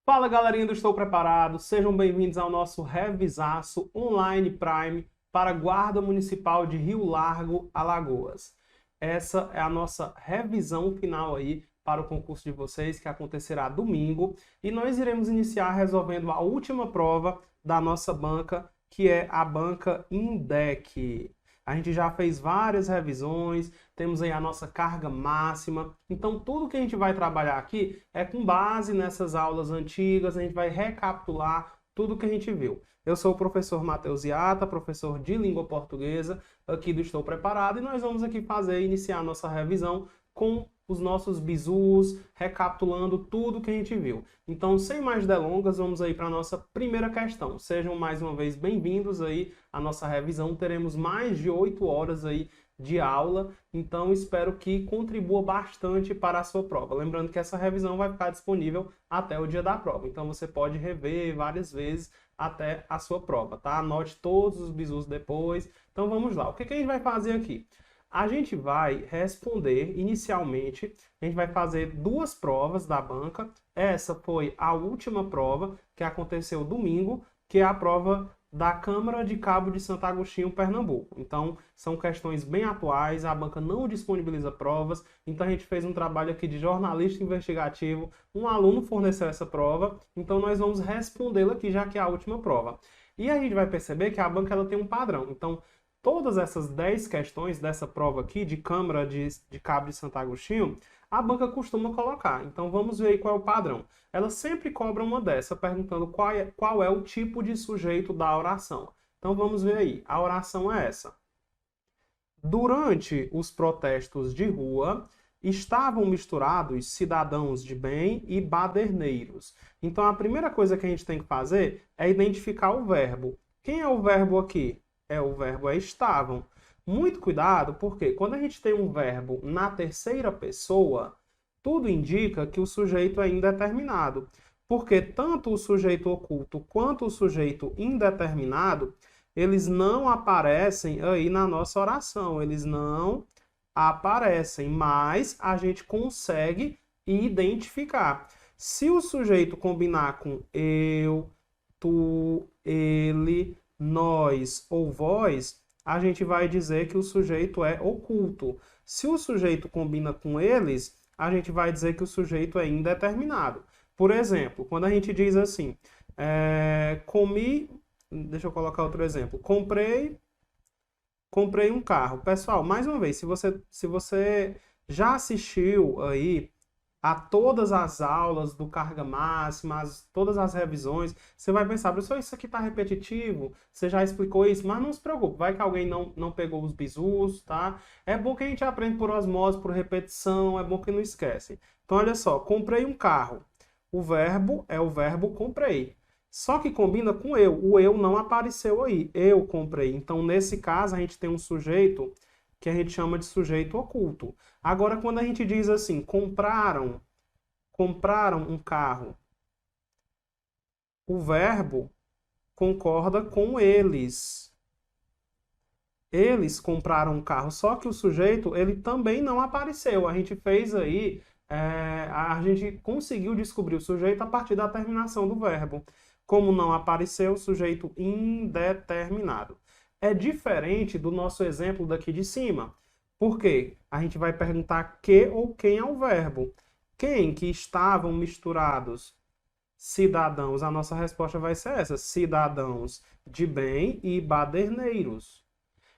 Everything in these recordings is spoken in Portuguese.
Fala galerinha do Estou Preparado, sejam bem-vindos ao nosso Revisaço Online Prime para a Guarda Municipal de Rio Largo, Alagoas. Essa é a nossa revisão final aí para o concurso de vocês, que acontecerá domingo, e nós iremos iniciar resolvendo a última prova da nossa banca, que é a banca INDEC. A gente já fez várias revisões, temos aí a nossa carga máxima. Então, tudo que a gente vai trabalhar aqui é com base nessas aulas antigas, a gente vai recapitular tudo que a gente viu. Eu sou o professor Matheus Iata, professor de língua portuguesa aqui do Estou Preparado, e nós vamos aqui iniciar a nossa revisão com os nossos bizus, recapitulando tudo que a gente viu. Então, sem mais delongas, vamos aí para a nossa primeira questão. Sejam mais uma vez bem-vindos aí à nossa revisão. Teremos mais de 8 horas aí de aula, então espero que contribua bastante para a sua prova. Lembrando que essa revisão vai ficar disponível até o dia da prova, então você pode rever várias vezes até a sua prova, tá? Anote todos os bizus depois. Então vamos lá. O que a gente vai fazer aqui? A gente vai responder inicialmente, a gente vai fazer duas provas da banca. Essa foi a última prova que aconteceu domingo, que é a prova da Câmara de Cabo de Santo Agostinho, Pernambuco. Então, são questões bem atuais, a banca não disponibiliza provas, então a gente fez um trabalho aqui de jornalista investigativo, um aluno forneceu essa prova, então nós vamos respondê-la aqui, já que é a última prova. E a gente vai perceber que a banca ela tem um padrão, então todas essas 10 questões dessa prova aqui, de Câmara de Cabo de Santo Agostinho, a banca costuma colocar. Então vamos ver aí qual é o padrão. Ela sempre cobra uma dessa, perguntando qual é o tipo de sujeito da oração. Então vamos ver aí. A oração é essa. Durante os protestos de rua, estavam misturados cidadãos de bem e baderneiros. Então a primeira coisa que a gente tem que fazer é identificar o verbo. Quem é o verbo aqui? O verbo é estavam. Muito cuidado, porque quando a gente tem um verbo na terceira pessoa, tudo indica que o sujeito é indeterminado. Porque tanto o sujeito oculto quanto o sujeito indeterminado, eles não aparecem aí na nossa oração. Eles não aparecem, mas a gente consegue identificar. Se o sujeito combinar com eu, tu, ele, nós ou vós, a gente vai dizer que o sujeito é oculto. Se o sujeito combina com eles, a gente vai dizer que o sujeito é indeterminado. Por exemplo, quando a gente diz assim, deixa eu colocar outro exemplo, comprei um carro. Pessoal, mais uma vez, se você já assistiu aí a todas as aulas do carga máxima, todas as revisões, você vai pensar, professor, isso aqui está repetitivo, você já explicou isso, mas não se preocupe, vai que alguém não pegou os bizus, tá? É bom que a gente aprende por osmose, por repetição, é bom que não esquece. Então, olha só, comprei um carro. O verbo é o verbo comprei. Só que combina com eu. O eu não apareceu aí. Eu comprei. Então, nesse caso, a gente tem um sujeito que a gente chama de sujeito oculto. Agora, quando a gente diz assim, compraram um carro, o verbo concorda com eles. Eles compraram um carro, só que o sujeito, ele também não apareceu. A gente fez aí, a gente conseguiu descobrir o sujeito a partir da terminação do verbo. Como não apareceu, o sujeito indeterminado. É diferente do nosso exemplo daqui de cima. Por quê? A gente vai perguntar que ou quem é o verbo. Quem que estavam misturados? Cidadãos. A nossa resposta vai ser essa. Cidadãos de bem e baderneiros.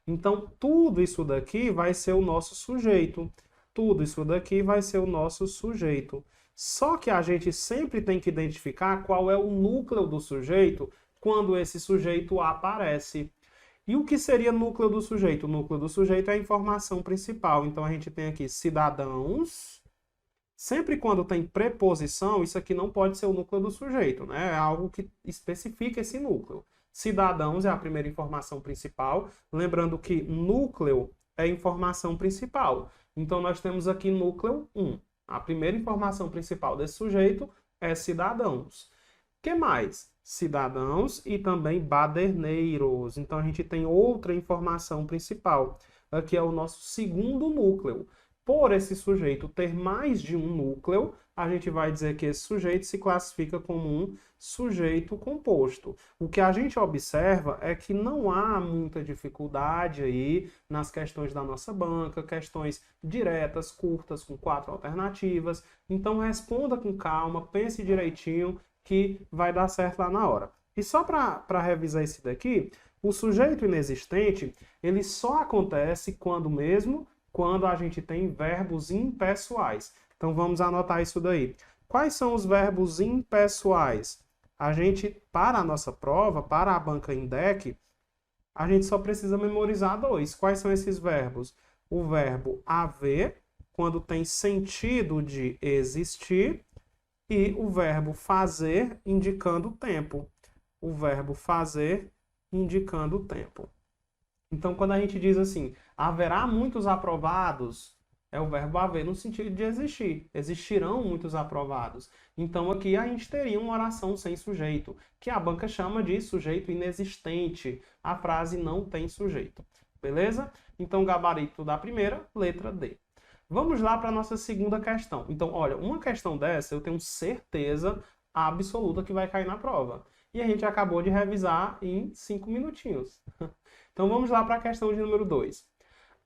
Então, tudo isso daqui vai ser o nosso sujeito. Tudo isso daqui vai ser o nosso sujeito. Só que a gente sempre tem que identificar qual é o núcleo do sujeito quando esse sujeito aparece. E o que seria núcleo do sujeito? O núcleo do sujeito é a informação principal. Então, a gente tem aqui cidadãos. Sempre quando tem preposição, isso aqui não pode ser o núcleo do sujeito, né? É algo que especifica esse núcleo. Cidadãos é a primeira informação principal. Lembrando que núcleo é informação principal. Então, nós temos aqui núcleo 1. A primeira informação principal desse sujeito é cidadãos. Que mais? Cidadãos e também baderneiros. Então, a gente tem outra informação principal. Aqui é o nosso segundo núcleo. Por esse sujeito ter mais de um núcleo, a gente vai dizer que esse sujeito se classifica como um sujeito composto. O que a gente observa é que não há muita dificuldade aí nas questões da nossa banca, questões diretas, curtas, com 4 alternativas. Então responda com calma, pense direitinho que vai dar certo lá na hora. E só para revisar esse daqui, o sujeito inexistente, ele só acontece quando a gente tem verbos impessoais. Então vamos anotar isso daí. Quais são os verbos impessoais? A gente, para a nossa prova, para a banca INDEC, a gente só precisa memorizar 2. Quais são esses verbos? O verbo haver, quando tem sentido de existir, e o verbo fazer, indicando o tempo. O verbo fazer, indicando o tempo. Então, quando a gente diz assim, haverá muitos aprovados, é o verbo haver no sentido de existir. Existirão muitos aprovados. Então, aqui a gente teria uma oração sem sujeito, que a banca chama de sujeito inexistente. A frase não tem sujeito. Beleza? Então, gabarito da primeira, letra D. Vamos lá para a nossa segunda questão. Então, olha, uma questão dessa eu tenho certeza absoluta que vai cair na prova. E a gente acabou de revisar em 5 minutinhos. Então vamos lá para a questão de número 2.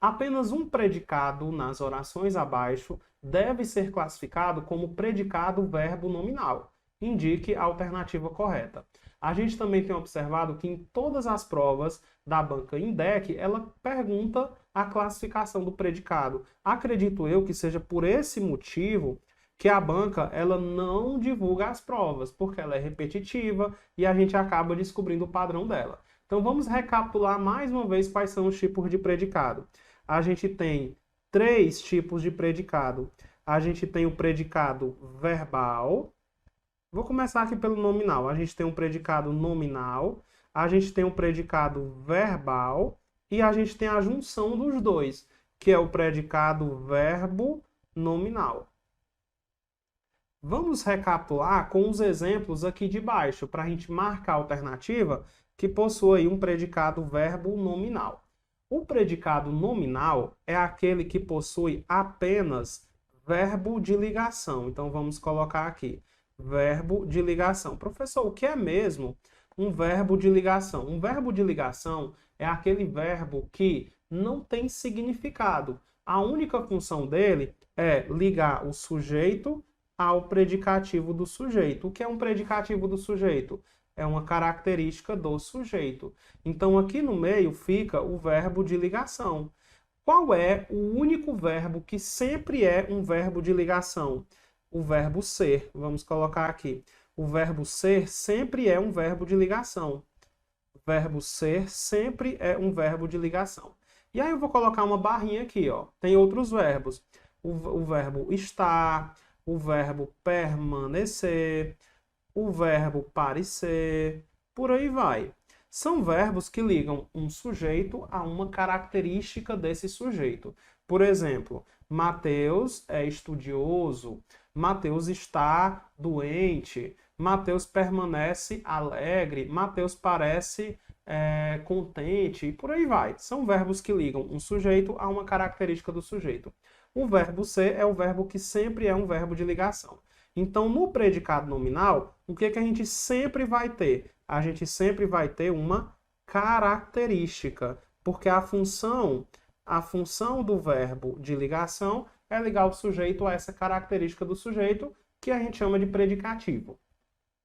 Apenas um predicado nas orações abaixo deve ser classificado como predicado verbo nominal. Indique a alternativa correta. A gente também tem observado que em todas as provas da banca INDEC, ela pergunta a classificação do predicado. Acredito eu que seja por esse motivo que a banca ela não divulga as provas, porque ela é repetitiva e a gente acaba descobrindo o padrão dela. Então vamos recapitular mais uma vez quais são os tipos de predicado. A gente tem 3 tipos de predicado. A gente tem o predicado verbal. Vou começar aqui pelo nominal. A gente tem um predicado nominal, a gente tem um predicado verbal e a gente tem a junção dos dois, que é o predicado verbo nominal. Vamos recapitular com os exemplos aqui de baixo, para a gente marcar a alternativa que possui um predicado verbo nominal. O predicado nominal é aquele que possui apenas verbo de ligação. Então, vamos colocar aqui, verbo de ligação. Professor, o que é mesmo um verbo de ligação? Um verbo de ligação é aquele verbo que não tem significado. A única função dele é ligar o sujeito ao predicativo do sujeito. O que é um predicativo do sujeito? É uma característica do sujeito. Então, aqui no meio fica o verbo de ligação. Qual é o único verbo que sempre é um verbo de ligação? O verbo ser. Vamos colocar aqui. O verbo ser sempre é um verbo de ligação. O verbo ser sempre é um verbo de ligação. E aí eu vou colocar uma barrinha aqui, ó. Tem outros verbos. O verbo estar, o verbo permanecer, o verbo parecer, por aí vai. São verbos que ligam um sujeito a uma característica desse sujeito. Por exemplo, Mateus é estudioso, Mateus está doente, Mateus permanece alegre, Mateus parece contente, e por aí vai. São verbos que ligam um sujeito a uma característica do sujeito. O verbo ser é o verbo que sempre é um verbo de ligação. Então, no predicado nominal, o que a gente sempre vai ter? A gente sempre vai ter uma característica, porque a função do verbo de ligação é ligar o sujeito a essa característica do sujeito, que a gente chama de predicativo.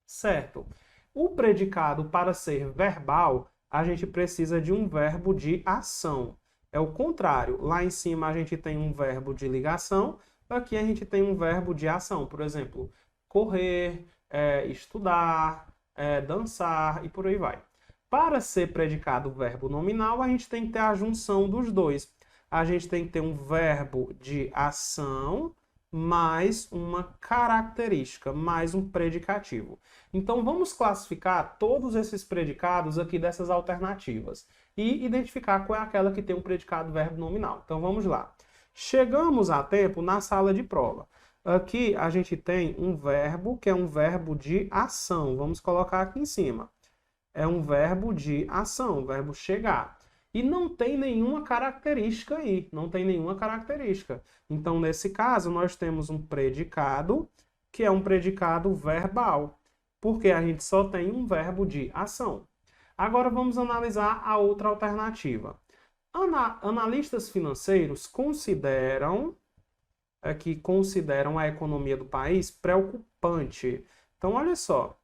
Certo? O predicado, para ser verbal, a gente precisa de um verbo de ação. É o contrário. Lá em cima a gente tem um verbo de ligação, aqui a gente tem um verbo de ação. Por exemplo, correr, estudar, dançar e por aí vai. Para ser predicado verbo nominal, a gente tem que ter a junção dos dois. A gente tem que ter um verbo de ação mais uma característica, mais um predicativo. Então, vamos classificar todos esses predicados aqui dessas alternativas e identificar qual é aquela que tem um predicado verbo nominal. Então, vamos lá. Chegamos a tempo na sala de prova. Aqui a gente tem um verbo que é um verbo de ação. Vamos colocar aqui em cima. É um verbo de ação, o verbo chegar. E não tem nenhuma característica aí, não tem nenhuma característica. Então, nesse caso, nós temos um predicado que é um predicado verbal, porque a gente só tem um verbo de ação. Agora vamos analisar a outra alternativa. Analistas financeiros consideram a economia do país preocupante. Então, olha só.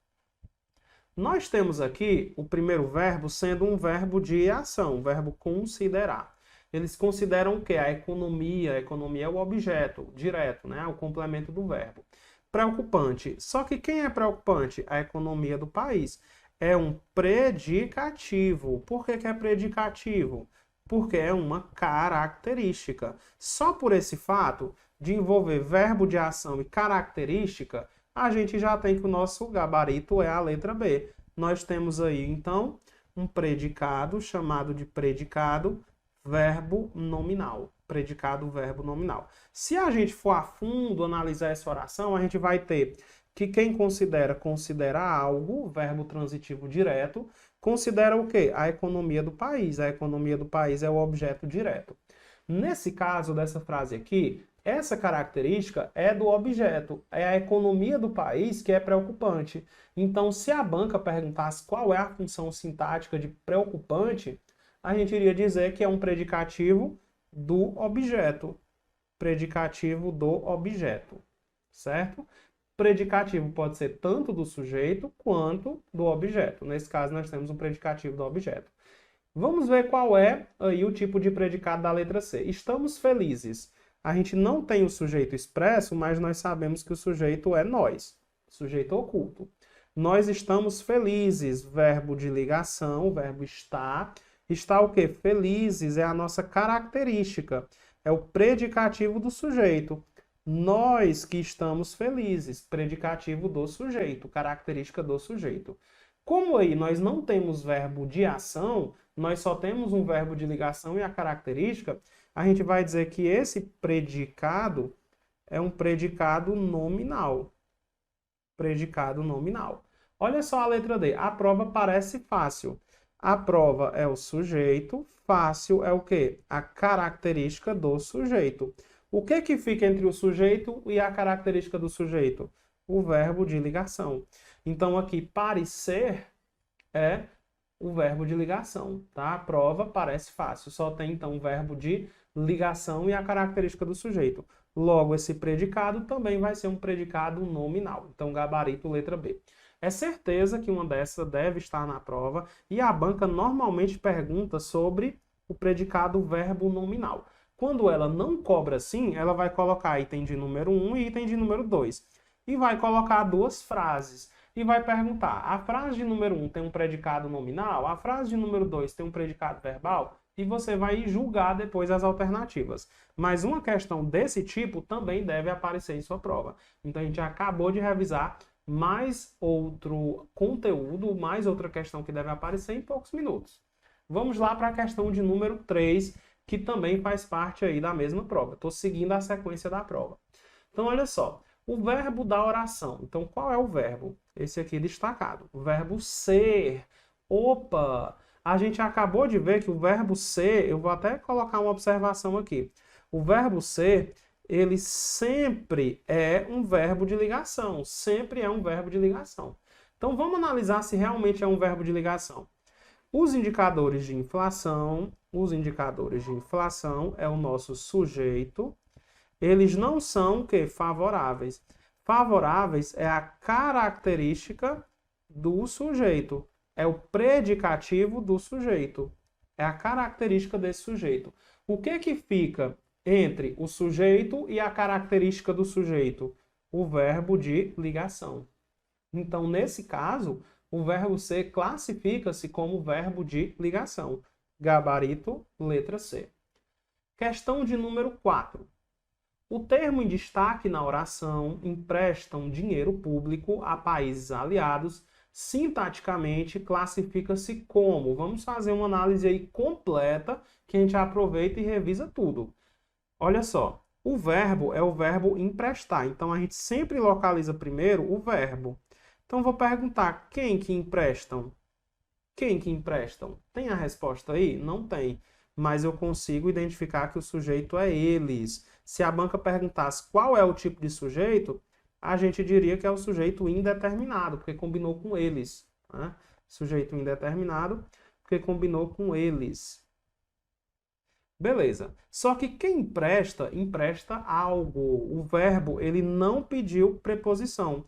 Nós temos aqui o primeiro verbo sendo um verbo de ação, o verbo considerar. Eles consideram o quê? A economia é o objeto direto, né? O complemento do verbo. Preocupante. Só que quem é preocupante? A economia do país. É um predicativo. Por que que é predicativo? Porque é uma característica. Só por esse fato de envolver verbo de ação e característica, a gente já tem que o nosso gabarito é a letra B. Nós temos aí, então, um predicado chamado de predicado verbo nominal. Predicado verbo nominal. Se a gente for a fundo analisar essa oração, a gente vai ter que quem considera algo, verbo transitivo direto, considera o quê? A economia do país. A economia do país é o objeto direto. Nesse caso dessa frase aqui, essa característica é do objeto, é a economia do país que é preocupante. Então, se a banca perguntasse qual é a função sintática de preocupante, a gente iria dizer que é um predicativo do objeto. Predicativo do objeto, certo? Predicativo pode ser tanto do sujeito quanto do objeto. Nesse caso, nós temos um predicativo do objeto. Vamos ver qual é aí o tipo de predicado da letra C. Estamos felizes. A gente não tem o sujeito expresso, mas nós sabemos que o sujeito é nós, sujeito oculto. Nós estamos felizes, verbo de ligação, verbo estar. Está o quê? Felizes é a nossa característica, é o predicativo do sujeito. Nós que estamos felizes, predicativo do sujeito, característica do sujeito. Como aí nós não temos verbo de ação, nós só temos um verbo de ligação e a característica, a gente vai dizer que esse predicado é um predicado nominal. Predicado nominal. Olha só a letra D. A prova parece fácil. A prova é o sujeito, fácil é o quê? A característica do sujeito. O que que fica entre o sujeito e a característica do sujeito? O verbo de ligação. Então aqui, parecer é o verbo de ligação, tá? A prova parece fácil, só tem então o verbo de ligação e a característica do sujeito. Logo, esse predicado também vai ser um predicado nominal. Então, gabarito, letra B. É certeza que uma dessas deve estar na prova e a banca normalmente pergunta sobre o predicado verbo nominal. Quando ela não cobra assim, ela vai colocar item de número 1 e item de número 2. E vai colocar duas frases. E vai perguntar, a frase de número 1 tem um predicado nominal? A frase de número 2 tem um predicado verbal? E você vai julgar depois as alternativas. Mas uma questão desse tipo também deve aparecer em sua prova. Então a gente acabou de revisar mais outro conteúdo, mais outra questão que deve aparecer em poucos minutos. Vamos lá para a questão de número 3, que também faz parte aí da mesma prova. Estou seguindo a sequência da prova. Então olha só, o verbo da oração. Então qual é o verbo? Esse aqui destacado. O verbo ser. Opa! A gente acabou de ver que o verbo ser, eu vou até colocar uma observação aqui. O verbo ser, ele sempre é um verbo de ligação. Sempre é um verbo de ligação. Então vamos analisar se realmente é um verbo de ligação. Os indicadores de inflação é o nosso sujeito. Eles não são o quê? Favoráveis. Favoráveis é a característica do sujeito. É o predicativo do sujeito. É a característica desse sujeito. O que que fica entre o sujeito e a característica do sujeito? O verbo de ligação. Então, nesse caso, o verbo ser classifica-se como verbo de ligação. Gabarito, letra C. Questão de número 4. O termo em destaque na oração emprestam dinheiro público a países aliados sintaticamente classifica-se como? Vamos fazer uma análise aí completa que a gente aproveita e revisa tudo. Olha só, o verbo é o verbo emprestar. Então, a gente sempre localiza primeiro o verbo. Então, vou perguntar, quem que emprestam? Quem que emprestam? Tem a resposta aí? Não tem. Mas eu consigo identificar que o sujeito é eles. Se a banca perguntasse qual é o tipo de sujeito, a gente diria que é o sujeito indeterminado, porque combinou com eles, né? Sujeito indeterminado, porque combinou com eles. Beleza. Só que quem empresta, empresta algo. O verbo, ele não pediu preposição.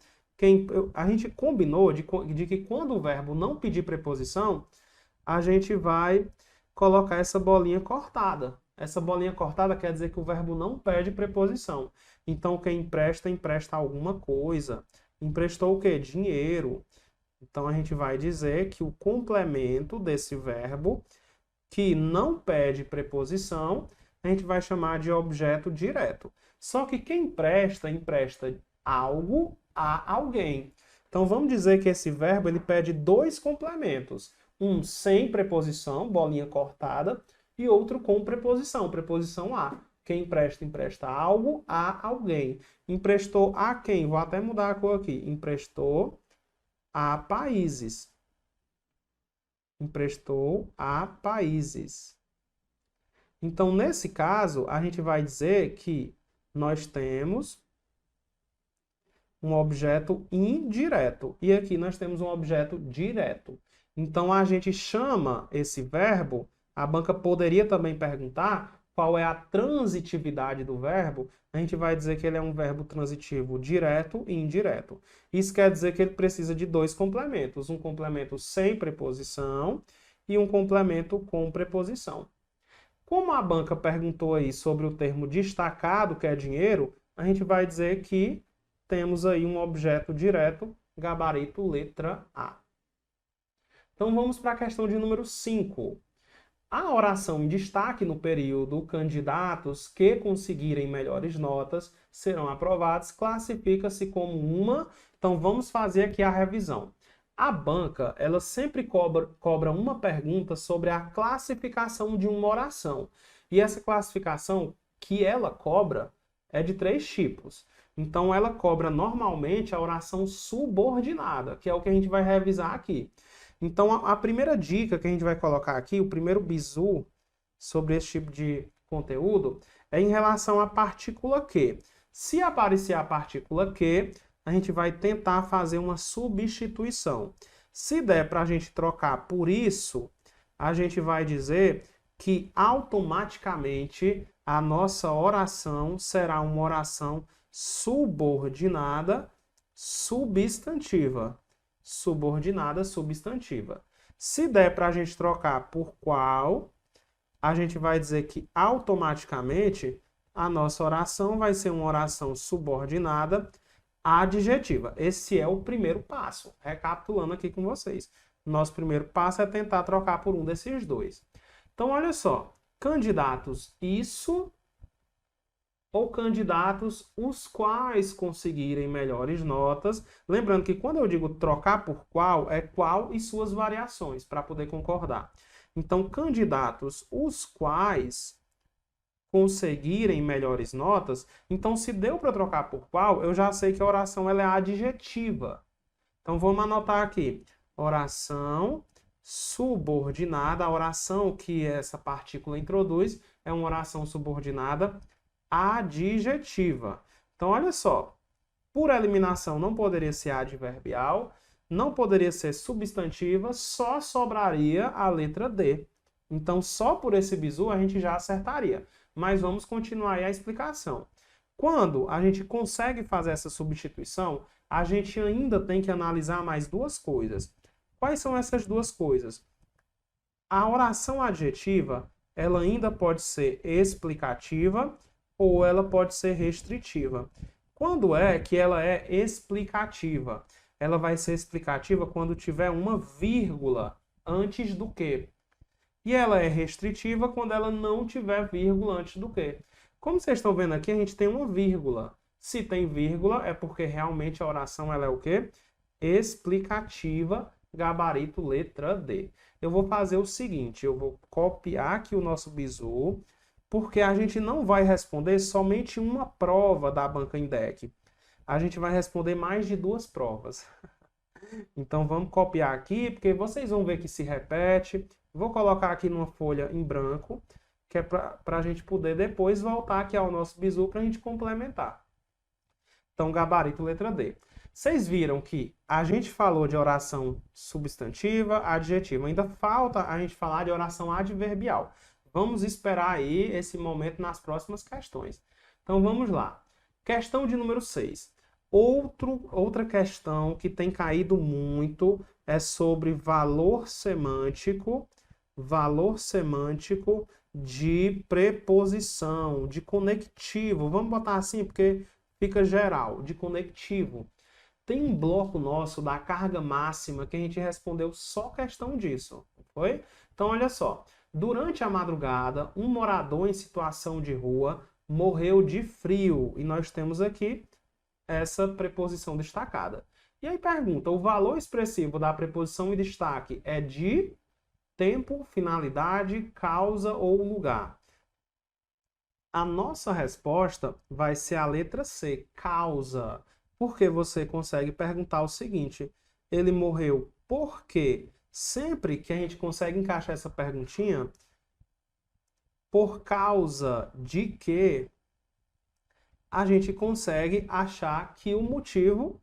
A gente combinou de que quando o verbo não pedir preposição, a gente vai colocar essa bolinha cortada. Essa bolinha cortada quer dizer que o verbo não pede preposição. Então, quem empresta, empresta alguma coisa. Emprestou o quê? Dinheiro. Então, a gente vai dizer que o complemento desse verbo, que não pede preposição, a gente vai chamar de objeto direto. Só que quem empresta, empresta algo a alguém. Então, vamos dizer que esse verbo ele pede dois complementos. Um sem preposição, bolinha cortada, e outro com preposição, preposição a. Quem empresta, empresta algo a alguém. Emprestou a quem? Vou até mudar a cor aqui. Emprestou a países. Emprestou a países. Então, nesse caso, a gente vai dizer que nós temos um objeto indireto. E aqui nós temos um objeto direto. Então, a gente chama esse verbo, a banca poderia também perguntar qual é a transitividade do verbo, a gente vai dizer que ele é um verbo transitivo direto e indireto. Isso quer dizer que ele precisa de dois complementos, um complemento sem preposição e um complemento com preposição. Como a banca perguntou aí sobre o termo destacado, que é dinheiro, a gente vai dizer que temos aí um objeto direto, gabarito letra A. Então vamos para a questão de número 5. A oração em destaque no período candidatos que conseguirem melhores notas serão aprovados, classifica-se como uma. Então vamos fazer aqui a revisão. A banca, ela sempre cobra uma pergunta sobre a classificação de uma oração. E essa classificação que ela cobra é de 3 tipos. Então ela cobra normalmente a oração subordinada, que é o que a gente vai revisar aqui. Então, a primeira dica que a gente vai colocar aqui, o primeiro bizu sobre esse tipo de conteúdo, é em relação à partícula que. Se aparecer a partícula que, a gente vai tentar fazer uma substituição. Se der para a gente trocar por isso, a gente vai dizer que automaticamente a nossa oração será uma oração subordinada substantiva. Subordinada substantiva. Se der para a gente trocar por qual, a gente vai dizer que automaticamente a nossa oração vai ser uma oração subordinada adjetiva. Esse é o primeiro passo. Recapitulando aqui com vocês. Nosso primeiro passo é tentar trocar por um desses dois. Então, olha só. Candidatos isso ou candidatos os quais conseguirem melhores notas. Lembrando que quando eu digo trocar por qual, é qual e suas variações, para poder concordar. Então, candidatos os quais conseguirem melhores notas. Então, se deu para trocar por qual, eu já sei que a oração ela é adjetiva. Então, vamos anotar aqui. Oração subordinada. A oração que essa partícula introduz é uma oração subordinada adjetiva. Então, olha só. Por eliminação, não poderia ser adverbial, não poderia ser substantiva, só sobraria a letra D. Então, só por esse bizu a gente já acertaria. Mas vamos continuar aí a explicação. Quando a gente consegue fazer essa substituição, a gente ainda tem que analisar mais duas coisas. Quais são essas duas coisas? A oração adjetiva, ela ainda pode ser explicativa ou ela pode ser restritiva. Quando é que ela é explicativa? Ela vai ser explicativa quando tiver uma vírgula antes do que. E ela é restritiva quando ela não tiver vírgula antes do que. Como vocês estão vendo aqui, a gente tem uma vírgula. Se tem vírgula, é porque realmente a oração ela é o quê? Explicativa, gabarito letra D. Eu vou fazer o seguinte, eu vou copiar aqui o nosso bizu, porque a gente não vai responder somente uma prova da banca INDEC. A gente vai responder mais de 2 provas. Então vamos copiar aqui, porque vocês vão ver que se repete. Vou colocar aqui numa folha em branco, que é para a gente poder depois voltar aqui ao nosso bizu para a gente complementar. Então, gabarito letra D. Vocês viram que a gente falou de oração substantiva, adjetiva. Ainda falta a gente falar de oração adverbial. Vamos esperar aí esse momento nas próximas questões. Então, vamos lá. Questão de número 6. Outra questão que tem caído muito é sobre valor semântico de preposição, de conectivo. Vamos botar assim porque fica geral, de conectivo. Tem um bloco nosso da carga máxima que a gente respondeu só questão disso, foi? Então, olha só. Durante a madrugada, um morador em situação de rua morreu de frio. E nós temos aqui essa preposição destacada. E aí pergunta, o valor expressivo da preposição em destaque é de tempo, finalidade, causa ou lugar? A nossa resposta vai ser a letra C, causa. Porque você consegue perguntar o seguinte, ele morreu por quê? Sempre que a gente consegue encaixar essa perguntinha, por causa de quê, a gente consegue achar que o motivo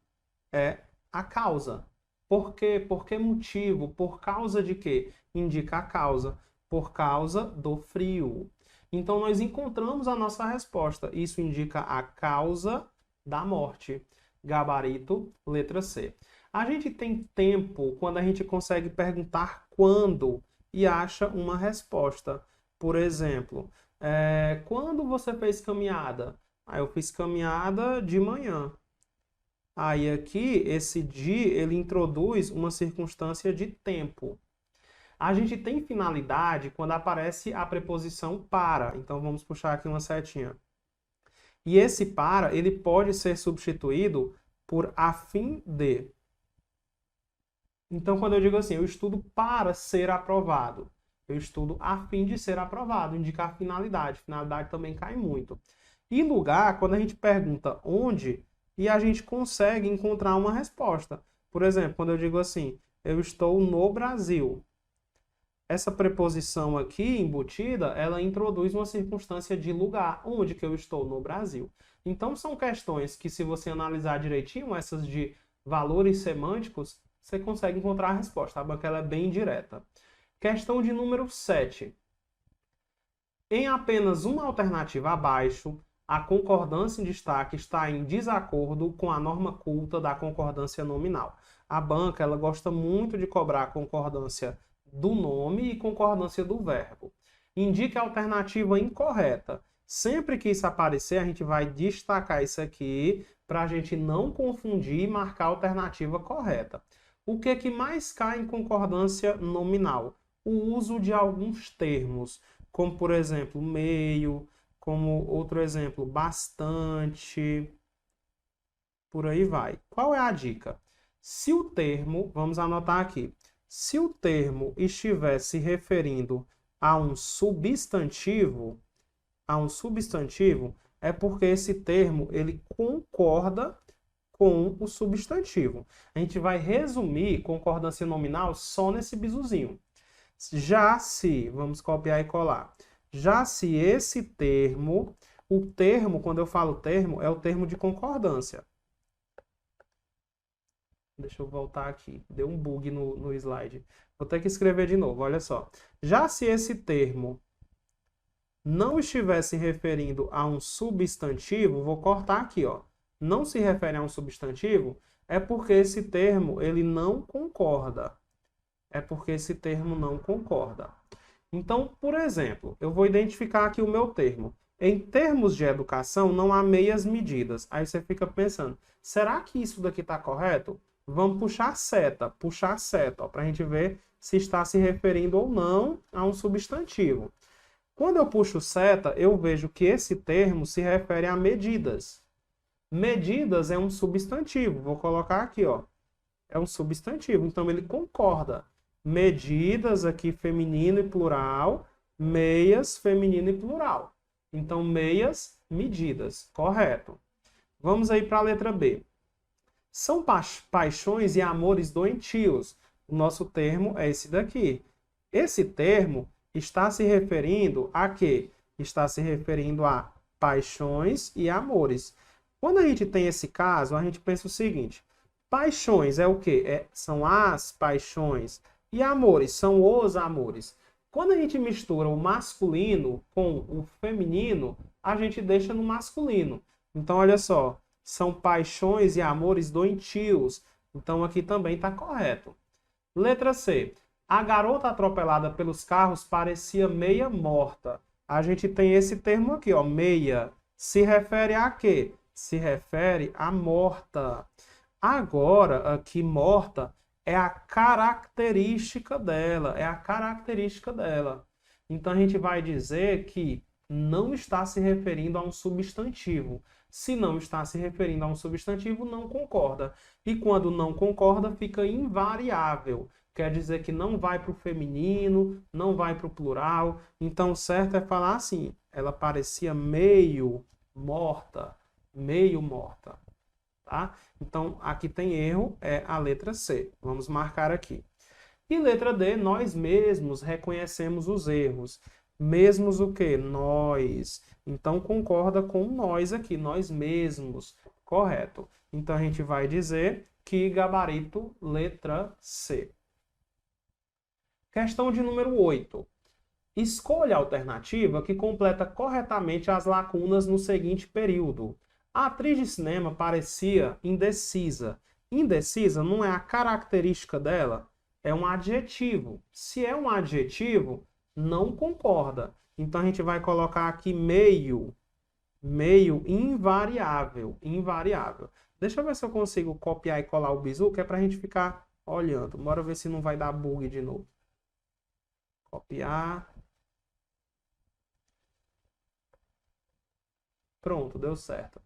é a causa. Por quê? Por que motivo? Por causa de quê? Indica a causa. Por causa do frio. Então, nós encontramos a nossa resposta. Isso indica a causa da morte. Gabarito, letra C. A gente tem tempo quando a gente consegue perguntar quando e acha uma resposta. Por exemplo, quando você fez caminhada? Eu fiz caminhada de manhã. Aí aqui, esse de, ele introduz uma circunstância de tempo. A gente tem finalidade quando aparece a preposição para. Então, vamos puxar aqui uma setinha. E esse para, ele pode ser substituído por a fim de. Então, quando eu digo assim, eu estudo para ser aprovado. Eu estudo a fim de ser aprovado, indicar finalidade. Finalidade também cai muito. E lugar, quando a gente pergunta onde, e a gente consegue encontrar uma resposta. Por exemplo, quando eu digo assim, eu estou no Brasil. Essa preposição aqui, embutida, ela introduz uma circunstância de lugar, onde que eu estou no Brasil. Então, são questões que, se você analisar direitinho, essas de valores semânticos, você consegue encontrar a resposta, tá? Porque ela é bem direta. Questão de número 7. Em apenas uma alternativa abaixo, a concordância em destaque está em desacordo com a norma culta da concordância nominal. A banca, ela gosta muito de cobrar concordância do nome e concordância do verbo. Indique a alternativa incorreta. Sempre que isso aparecer, a gente vai destacar isso aqui para a gente não confundir e marcar a alternativa correta. O que mais cai em concordância nominal? O uso de alguns termos, como, por exemplo, meio, como outro exemplo, bastante, por aí vai. Qual é a dica? Se o termo, vamos anotar aqui, se o termo estiver se referindo a um substantivo, é porque esse termo ele concorda com o substantivo. A gente vai resumir concordância nominal só nesse bizuzinho. Já se, vamos copiar e colar, já se esse termo, o termo, quando eu falo termo, é o termo de concordância. Deixa eu voltar aqui. Deu um bug no slide. Vou ter que escrever de novo, olha só. Já se esse termo não estiver se referindo a um substantivo, vou cortar aqui, ó. Não se refere a um substantivo, é porque esse termo ele não concorda. É porque esse termo não concorda. Então, por exemplo, eu vou identificar aqui o meu termo. Em termos de educação, não há meias medidas. Aí você fica pensando, será que isso daqui está correto? Vamos puxar a seta, para a gente ver se está se referindo ou não a um substantivo. Quando eu puxo seta, eu vejo que esse termo se refere a medidas. Medidas é um substantivo. Vou colocar aqui, ó. É um substantivo, então ele concorda. Medidas aqui feminino e plural, meias feminino e plural. Então, meias, medidas, correto. Vamos aí para a letra B. São paixões e amores doentios. O nosso termo é esse daqui. Esse termo está se referindo a quê? Está se referindo a paixões e amores. Quando a gente tem esse caso, a gente pensa o seguinte: paixões é o quê? São as paixões. E amores são os amores. Quando a gente mistura o masculino com o feminino, a gente deixa no masculino. Então, olha só, são paixões e amores doentios. Então, aqui também está correto. Letra C. A garota atropelada pelos carros parecia meia morta. A gente tem esse termo aqui, ó, meia. Se refere a quê? Se refere a morta. Agora, aqui, morta é a característica dela. É a característica dela. Então, a gente vai dizer que não está se referindo a um substantivo. Se não está se referindo a um substantivo, não concorda. E quando não concorda, fica invariável. Quer dizer que não vai para o feminino, não vai para o plural. Então, o certo é falar assim: ela parecia meio morta. Meio morta. Tá? Então, aqui tem erro, é a letra C. Vamos marcar aqui. E letra D, nós mesmos reconhecemos os erros. Mesmos o quê? Nós. Então, concorda com nós aqui, nós mesmos. Correto. Então, a gente vai dizer que gabarito, letra C. Questão de número 8. Escolha a alternativa que completa corretamente as lacunas no seguinte período. A atriz de cinema parecia indecisa. Indecisa não é a característica dela, é um adjetivo. Se é um adjetivo, não concorda. Então, a gente vai colocar aqui meio invariável. Invariável. Deixa eu ver se eu consigo copiar e colar o bizu, que é para a gente ficar olhando. Bora ver se não vai dar bug de novo. Copiar. Pronto, deu certo.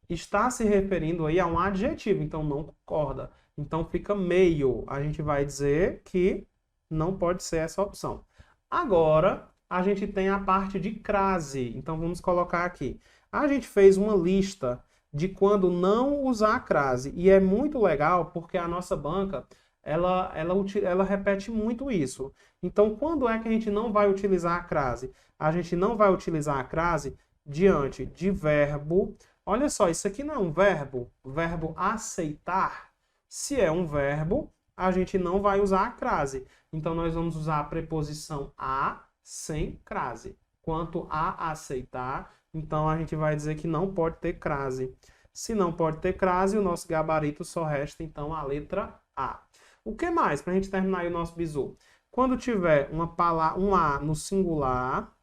Está se referindo aí a um adjetivo, então não concorda. Então fica meio. A gente vai dizer que não pode ser essa opção. Agora, a gente tem a parte de crase. Então vamos colocar aqui. A gente fez uma lista de quando não usar a crase. E é muito legal porque a nossa banca, ela repete muito isso. Então, quando é que a gente não vai utilizar a crase? A gente não vai utilizar a crase diante de verbo. Olha só, isso aqui não é um verbo. Verbo aceitar. Se é um verbo, a gente não vai usar a crase. Então, nós vamos usar a preposição a sem crase. Quanto a aceitar, então a gente vai dizer que não pode ter crase. Se não pode ter crase, o nosso gabarito só resta, então, a letra A. O que mais? Para a gente terminar aí o nosso bizu. Quando tiver um A no singular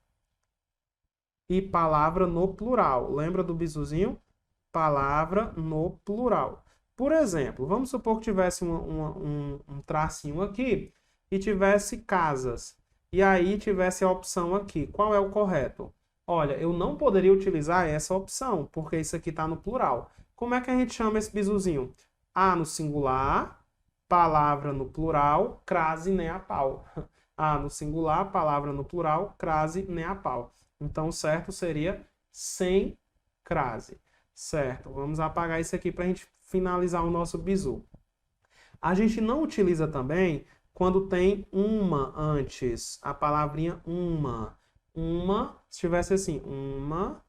e palavra no plural. Lembra do bizuzinho? Palavra no plural. Por exemplo, vamos supor que tivesse um tracinho aqui e tivesse casas. E aí tivesse a opção aqui. Qual é o correto? Olha, eu não poderia utilizar essa opção, porque isso aqui está no plural. Como é que a gente chama esse bizuzinho? A no singular, palavra no plural, crase nem a pau. A no singular, palavra no plural, crase nem a pau. Então, o certo seria sem crase. Certo, vamos apagar isso aqui para a gente finalizar o nosso bizu. A gente não utiliza também quando tem uma antes, a palavrinha uma. Uma, se tivesse assim, uma,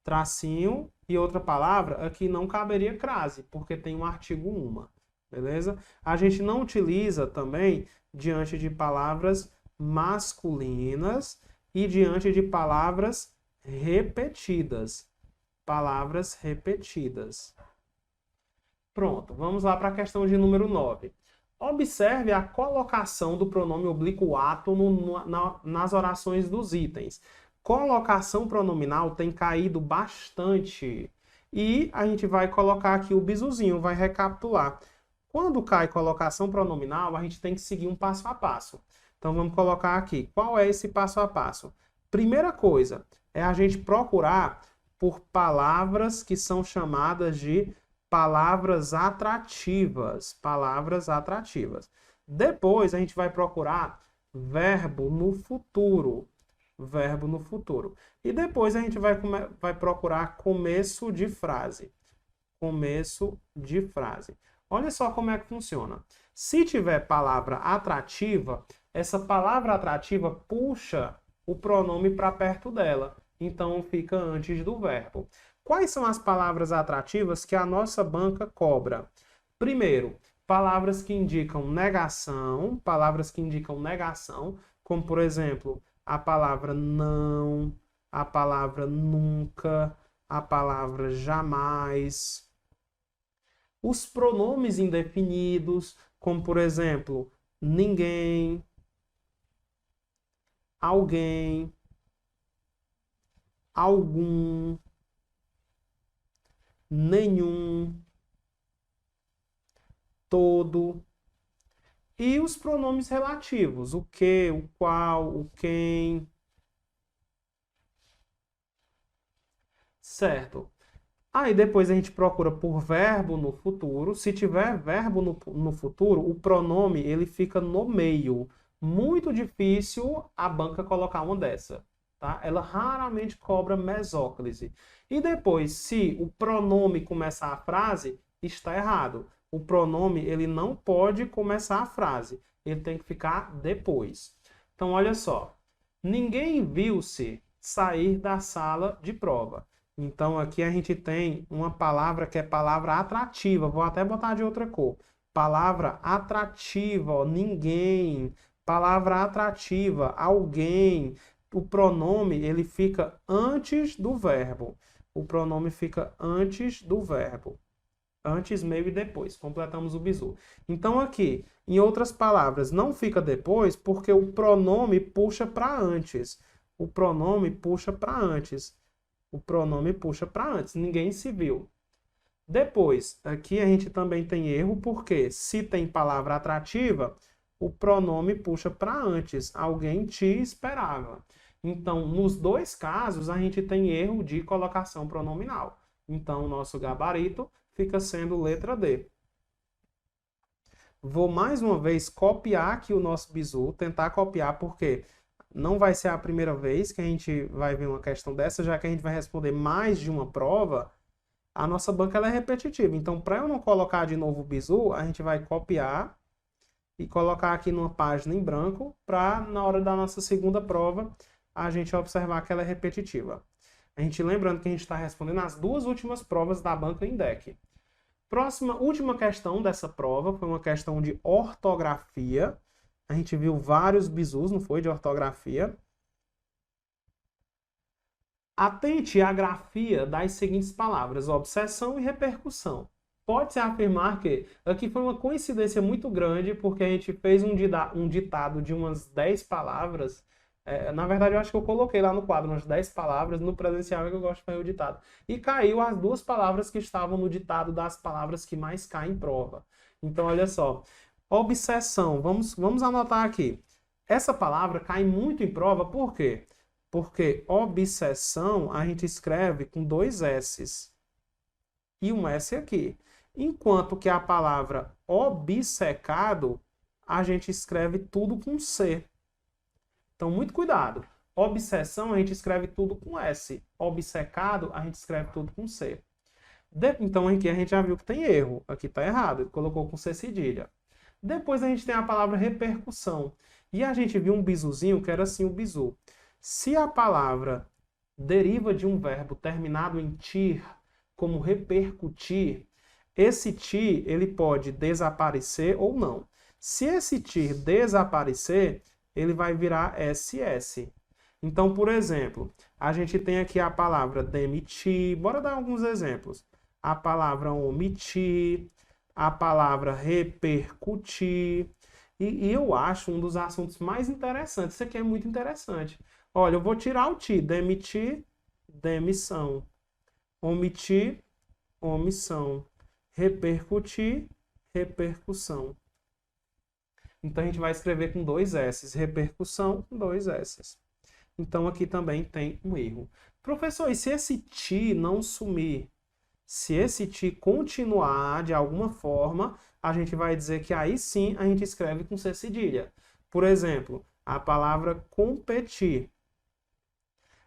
tracinho e outra palavra, aqui não caberia crase, porque tem um artigo uma, beleza? A gente não utiliza também diante de palavras masculinas e diante de palavras repetidas. Palavras repetidas. Pronto, vamos lá para a questão de número 9. Observe a colocação do pronome oblíquo ato nas orações dos itens. Colocação pronominal tem caído bastante. E a gente vai colocar aqui o bizuzinho, vai recapitular. Quando cai colocação pronominal, a gente tem que seguir um passo a passo. Então vamos colocar aqui. Qual é esse passo a passo? Primeira coisa é a gente procurar por palavras que são chamadas de palavras atrativas. Palavras atrativas. Depois a gente vai procurar verbo no futuro. Verbo no futuro. E depois a gente vai procurar começo de frase. Começo de frase. Olha só como é que funciona. Se tiver palavra atrativa, essa palavra atrativa puxa o pronome para perto dela. Então, fica antes do verbo. Quais são as palavras atrativas que a nossa banca cobra? Primeiro, palavras que indicam negação, como por exemplo, a palavra não, a palavra nunca, a palavra jamais. Os pronomes indefinidos, como por exemplo, ninguém, alguém, algum, nenhum, todo. E os pronomes relativos, o que, o qual, o quem. Certo. Aí depois a gente procura por verbo no futuro. Se tiver verbo no futuro, o pronome ele fica no meio. Muito difícil a banca colocar uma dessa. Tá? Ela raramente cobra mesóclise. E depois, se o pronome começar a frase, está errado. O pronome ele não pode começar a frase. Ele tem que ficar depois. Então, olha só. Ninguém viu-se sair da sala de prova. Então, aqui a gente tem uma palavra que é palavra atrativa. Vou até botar de outra cor. Palavra atrativa, ó, ninguém. Palavra atrativa, alguém. O pronome, ele fica antes do verbo. O pronome fica antes do verbo. Antes, meio e depois. Completamos o bizu. Então, aqui, em outras palavras, não fica depois porque o pronome puxa para antes. O pronome puxa para antes. O pronome puxa para antes. Ninguém se viu. Depois, aqui a gente também tem erro porque se tem palavra atrativa, o pronome puxa para antes. Alguém te esperava. Então, nos dois casos, a gente tem erro de colocação pronominal. Então, o nosso gabarito fica sendo letra D. Vou mais uma vez copiar aqui o nosso bizu, tentar copiar porque não vai ser a primeira vez que a gente vai ver uma questão dessa, já que a gente vai responder mais de uma prova, a nossa banca ela é repetitiva. Então, para eu não colocar de novo o bizu, a gente vai copiar e colocar aqui numa página em branco, para na hora da nossa segunda prova, a gente observar que ela é repetitiva. A gente lembrando que a gente está respondendo as duas últimas provas da banca INDEC. Última questão dessa prova foi uma questão de ortografia. A gente viu vários bizus, não foi? De ortografia. Atente à grafia das seguintes palavras: obsessão e repercussão. Pode-se afirmar que aqui foi uma coincidência muito grande, porque a gente fez um ditado de umas 10 palavras. Na verdade, eu acho que eu coloquei lá no quadro umas 10 palavras, no presencial é que eu gosto de fazer o ditado. E caiu as duas palavras que estavam no ditado das palavras que mais caem em prova. Então, olha só. Obsessão. Vamos anotar aqui. Essa palavra cai muito em prova, por quê? Porque obsessão a gente escreve com 2 S's. E um S aqui. Enquanto que a palavra obcecado, a gente escreve tudo com C. Então, muito cuidado. Obsessão, a gente escreve tudo com S. Obcecado, a gente escreve tudo com C. Então, aqui a gente já viu que tem erro. Aqui está errado. Ele colocou com C cedilha. Depois a gente tem a palavra repercussão. E a gente viu um bizuzinho que era assim o bizu. Se a palavra deriva de um verbo terminado em tir, como repercutir, esse tir ele pode desaparecer ou não. Se esse tir desaparecer, ele vai virar SS. Então, por exemplo, a gente tem aqui a palavra demitir. Bora dar alguns exemplos. A palavra omitir, a palavra repercutir. E eu acho um dos assuntos mais interessantes. Isso aqui é muito interessante. Olha, eu vou tirar o ti. Demitir, demissão. Omitir, omissão. Repercutir, repercussão. Então, a gente vai escrever com 2 S's. Repercussão com 2 S's. Então, aqui também tem um erro. Professor, e se esse ti não sumir? Se esse ti continuar de alguma forma, a gente vai dizer que aí sim a gente escreve com C cedilha. Por exemplo, a palavra competir.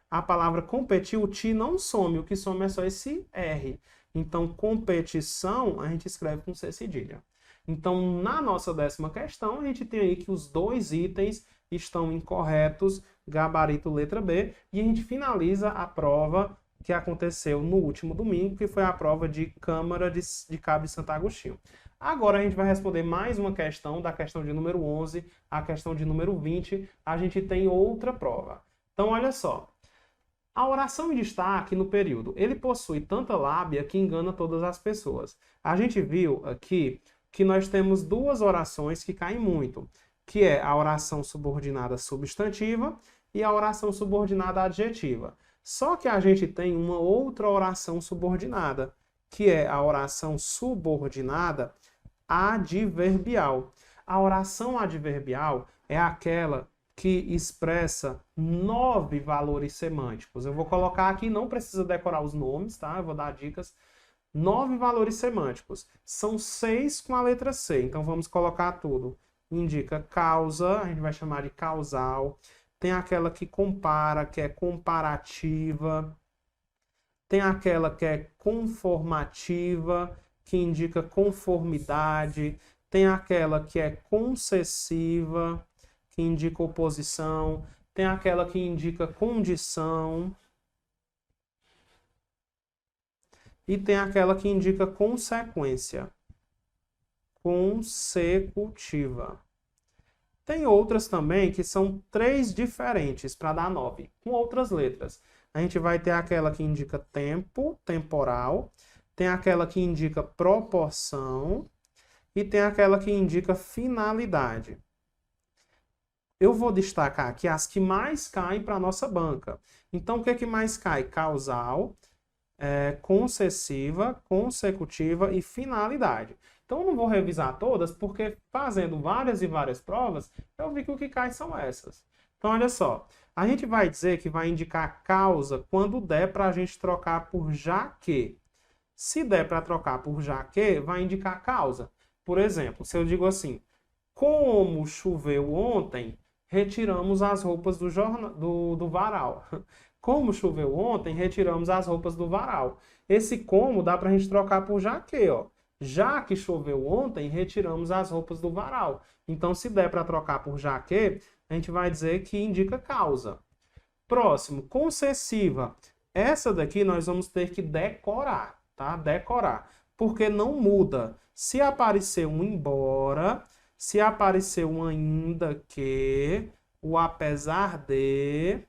A palavra competir, o ti não some. O que some é só esse R. Então, competição, a gente escreve com C cedilha. Então, na nossa 10ª questão, a gente tem aí que os 2 itens estão incorretos, gabarito letra B, e a gente finaliza a prova que aconteceu no último domingo, que foi a prova de Câmara de Cabo de Santo Agostinho. Agora a gente vai responder mais uma questão, da questão de número 11, a questão de número 20, a gente tem outra prova. Então, olha só. A oração em destaque no período, ele possui tanta lábia que engana todas as pessoas. A gente viu aqui que nós temos duas orações que caem muito, que é a oração subordinada substantiva e a oração subordinada adjetiva. Só que a gente tem uma outra oração subordinada, que é a oração subordinada adverbial. A oração adverbial é aquela que expressa 9 valores semânticos. Eu vou colocar aqui, não precisa decorar os nomes, tá? Eu vou dar dicas. 9 valores semânticos. São 6 com a letra C. Então vamos colocar tudo. Indica causa, a gente vai chamar de causal. Tem aquela que compara, que é comparativa. Tem aquela que é conformativa, que indica conformidade. Tem aquela que é concessiva, que indica oposição. Tem aquela que indica condição. E tem aquela que indica consequência. Consecutiva. Tem outras também que são 3 diferentes para dar 9, com outras letras. A gente vai ter aquela que indica tempo, temporal. Tem aquela que indica proporção. E tem aquela que indica finalidade. Eu vou destacar aqui as que mais caem para a nossa banca. Então, o que é que mais cai? Causal, concessiva, consecutiva e finalidade. Então, eu não vou revisar todas, porque fazendo várias e várias provas, eu vi que o que cai são essas. Então, olha só. A gente vai dizer que vai indicar causa quando der para a gente trocar por já que. Se der para trocar por já que, vai indicar causa. Por exemplo, se eu digo assim, como choveu ontem, retiramos as roupas do varal. Como choveu ontem, retiramos as roupas do varal. Esse como dá para a gente trocar por já que, ó. Já que choveu ontem, retiramos as roupas do varal. Então, se der para trocar por já que, a gente vai dizer que indica causa. Próximo, concessiva. Essa daqui nós vamos ter que decorar, tá? Decorar. Porque não muda. Se aparecer um embora, se aparecer um ainda que, o apesar de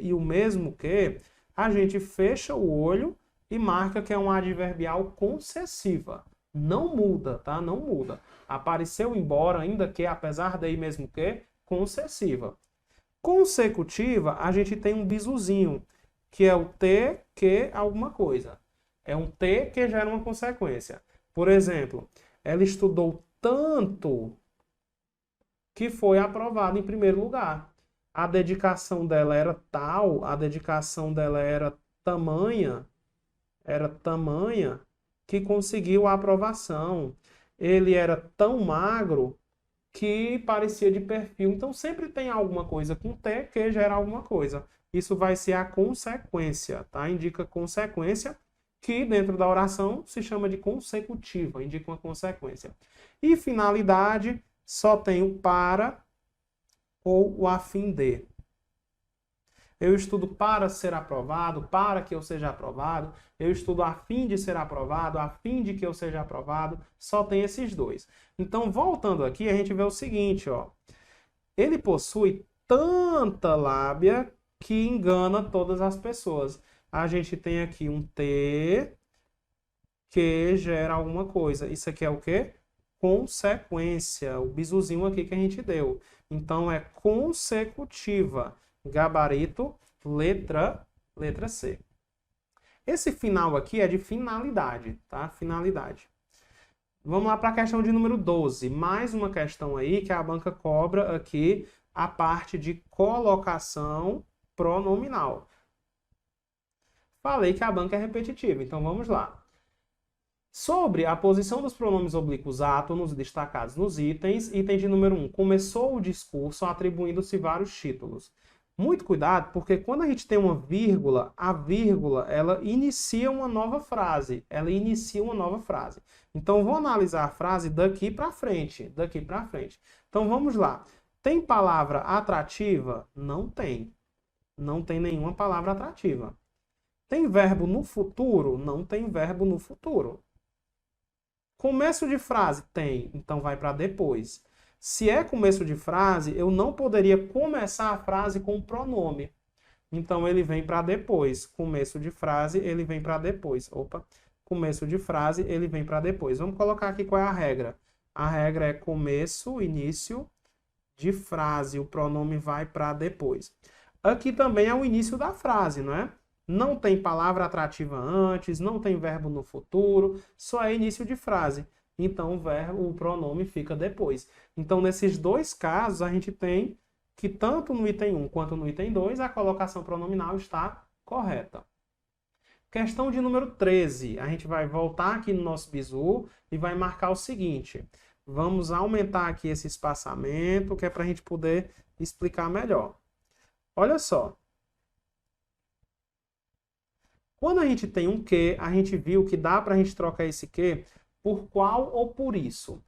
e o mesmo que, a gente fecha o olho e marca que é uma adverbial concessiva. Não muda, tá? Não muda. Apareceu embora, ainda que, apesar de e mesmo que, concessiva. Consecutiva, a gente tem um bisuzinho, que é o T, que, alguma coisa. É um T que gera uma consequência. Por exemplo, ela estudou tanto que foi aprovada em primeiro lugar. A dedicação dela era tal, a dedicação dela era tamanha que conseguiu a aprovação. Ele era tão magro que parecia de perfil. Então, sempre tem alguma coisa com T que gera alguma coisa. Isso vai ser a consequência, tá? Indica consequência, que dentro da oração se chama de consecutiva, indica uma consequência. E finalidade, só tem o para ou o a fim de. Eu estudo para ser aprovado, para que eu seja aprovado. Eu estudo a fim de ser aprovado, a fim de que eu seja aprovado. Só tem esses dois. Então, voltando aqui, a gente vê o seguinte, ó. Ele possui tanta lábia que engana todas as pessoas. A gente tem aqui um T que gera alguma coisa. Isso aqui é o quê? Consequência. O bisuzinho aqui que a gente deu. Então, é consecutiva. Gabarito, letra C. Esse final aqui é de finalidade, tá? Finalidade. Vamos lá para a questão de número 12. Mais uma questão aí que a banca cobra aqui a parte de colocação pronominal. Falei que a banca é repetitiva, então vamos lá. Sobre a posição dos pronomes oblíquos átonos destacados nos itens, item de número 1. Começou o discurso atribuindo-se vários títulos. Muito cuidado, porque quando a gente tem uma vírgula, a vírgula, ela inicia uma nova frase. Ela inicia uma nova frase. Então, vou analisar a frase daqui para frente. Daqui para frente. Então, vamos lá. Tem palavra atrativa? Não tem. Não tem nenhuma palavra atrativa. Tem verbo no futuro? Não tem verbo no futuro. Começo de frase? Tem, então vai para depois. Se é começo de frase, eu não poderia começar a frase com o pronome. Então ele vem para depois. Começo de frase, ele vem para depois. Opa, começo de frase, ele vem para depois. Vamos colocar aqui qual é a regra. A regra é começo, início de frase. O pronome vai para depois. Aqui também é o início da frase, não é? Não tem palavra atrativa antes, não tem verbo no futuro, só é início de frase. Então o pronome fica depois. Então, nesses dois casos, a gente tem que tanto no item 1 quanto no item 2, a colocação pronominal está correta. Questão de número 13. A gente vai voltar aqui no nosso bizu e vai marcar o seguinte. Vamos aumentar aqui esse espaçamento, que é para a gente poder explicar melhor. Olha só. Quando a gente tem um que, a gente viu que dá para a gente trocar esse que por qual ou por isso.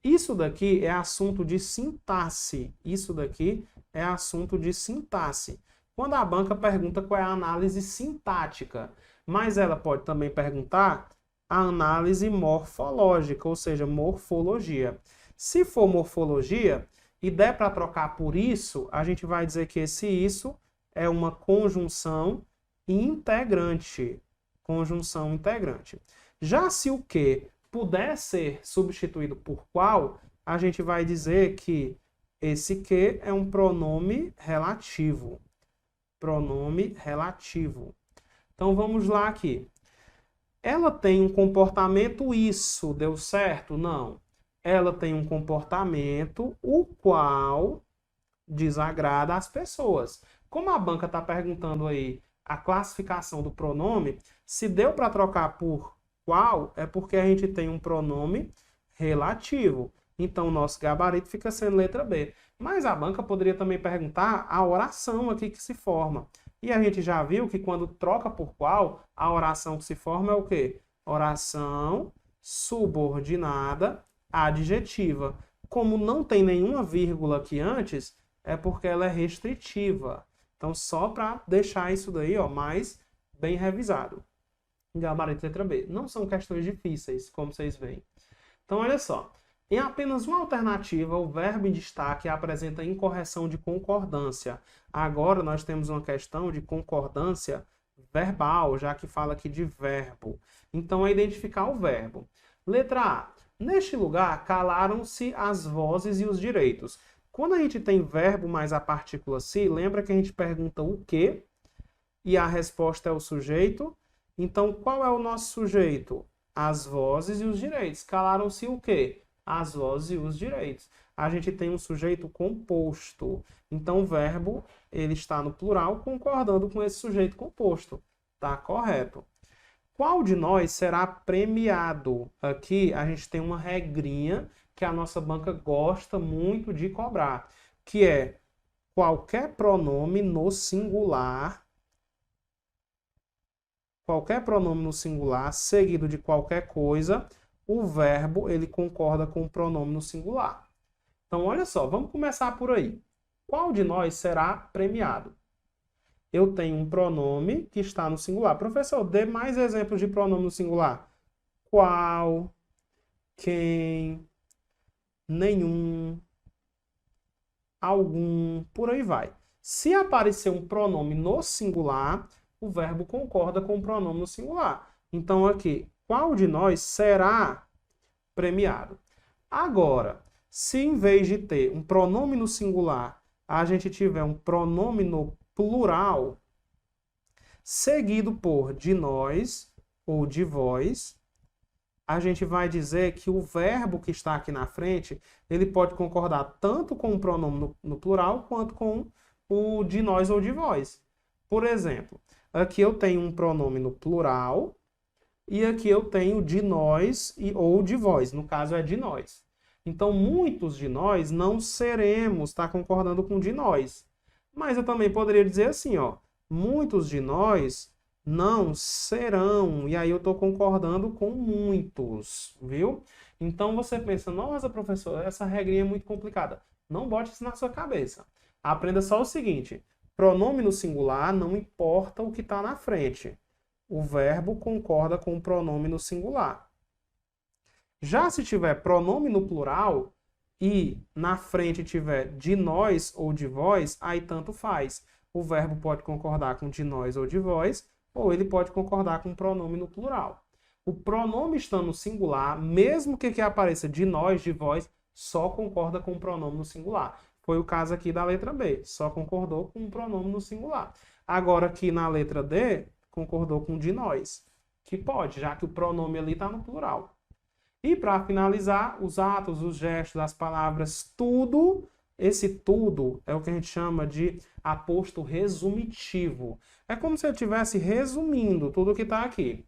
Isso daqui é assunto de sintaxe. Isso daqui é assunto de sintaxe. Quando a banca pergunta qual é a análise sintática, mas ela pode também perguntar a análise morfológica, ou seja, morfologia. Se for morfologia e der para trocar por isso, a gente vai dizer que esse isso é uma conjunção integrante. Conjunção integrante. Já se o que puder ser substituído por qual, a gente vai dizer que esse que é um pronome relativo. Pronome relativo. Então vamos lá aqui. Ela tem um comportamento isso, deu certo? Não. Ela tem um comportamento o qual desagrada as pessoas. Como a banca está perguntando aí a classificação do pronome, se deu para trocar por qual, é porque a gente tem um pronome relativo. Então, o nosso gabarito fica sendo letra B. Mas a banca poderia também perguntar a oração aqui que se forma. E a gente já viu que quando troca por qual, a oração que se forma é o quê? Oração subordinada adjetiva. Como não tem nenhuma vírgula aqui antes, é porque ela é restritiva. Então, só para deixar isso daí mais bem revisado. Gabarito letra B. Não são questões difíceis, como vocês veem. Então, olha só. Em apenas uma alternativa, o verbo em destaque apresenta incorreção de concordância. Agora, nós temos uma questão de concordância verbal, já que fala aqui de verbo. Então, é identificar o verbo. Letra A. Neste lugar, calaram-se as vozes e os direitos. Quando a gente tem verbo mais a partícula se, lembra que a gente pergunta o quê? E a resposta é o sujeito. Então, qual é o nosso sujeito? As vozes e os direitos. Calaram-se o quê? As vozes e os direitos. A gente tem um sujeito composto. Então, o verbo ele está no plural, concordando com esse sujeito composto. Tá correto. Qual de nós será premiado? Aqui a gente tem uma regrinha que a nossa banca gosta muito de cobrar, que é qualquer pronome no singular, seguido de qualquer coisa, o verbo ele concorda com o pronome no singular. Então, olha só, vamos começar por aí. Qual de nós será premiado? Eu tenho um pronome que está no singular. Professor, dê mais exemplos de pronome no singular. Qual, quem, nenhum, algum, por aí vai. Se aparecer um pronome no singular, o verbo concorda com o pronome no singular. Então, aqui, qual de nós será premiado? Agora, se em vez de ter um pronome no singular, a gente tiver um pronome no plural, seguido por de nós ou de vós, a gente vai dizer que o verbo que está aqui na frente, ele pode concordar tanto com o pronome no plural, quanto com o de nós ou de vós. Por exemplo, aqui eu tenho um pronome no plural, e aqui eu tenho de nós ou de vós. No caso, é de nós. Então, muitos de nós não seremos, está concordando com de nós. Mas eu também poderia dizer assim, muitos de nós não serão. E aí eu estou concordando com muitos, viu? Então, você pensa, nossa, professor, essa regrinha é muito complicada. Não bote isso na sua cabeça. Aprenda só o seguinte, Pronome no singular, não importa o que está na frente. O verbo concorda com o pronome no singular. Já se tiver pronome no plural e na frente tiver de nós ou de vós, aí tanto faz. O verbo pode concordar com de nós ou de vós, ou ele pode concordar com o pronome no plural. O pronome estando no singular, mesmo que apareça de nós, de vós, só concorda com o pronome no singular. Foi o caso aqui da letra B, só concordou com o pronome no singular. Agora aqui na letra D, concordou com de nós, que pode, já que o pronome ali está no plural. E para finalizar, os atos, os gestos, as palavras, tudo, esse tudo é o que a gente chama de aposto resumitivo. É como se eu estivesse resumindo tudo que está aqui.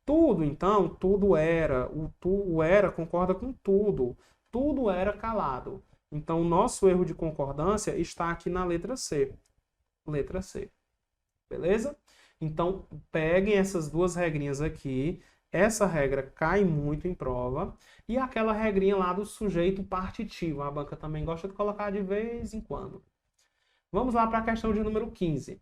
Tudo, então, tudo era. O era concorda com tudo. Tudo era calado. Então, o nosso erro de concordância está aqui na letra C. Letra C. Beleza? Então, peguem essas duas regrinhas aqui. Essa regra cai muito em prova. E aquela regrinha lá do sujeito partitivo. A banca também gosta de colocar de vez em quando. Vamos lá para a questão de número 15.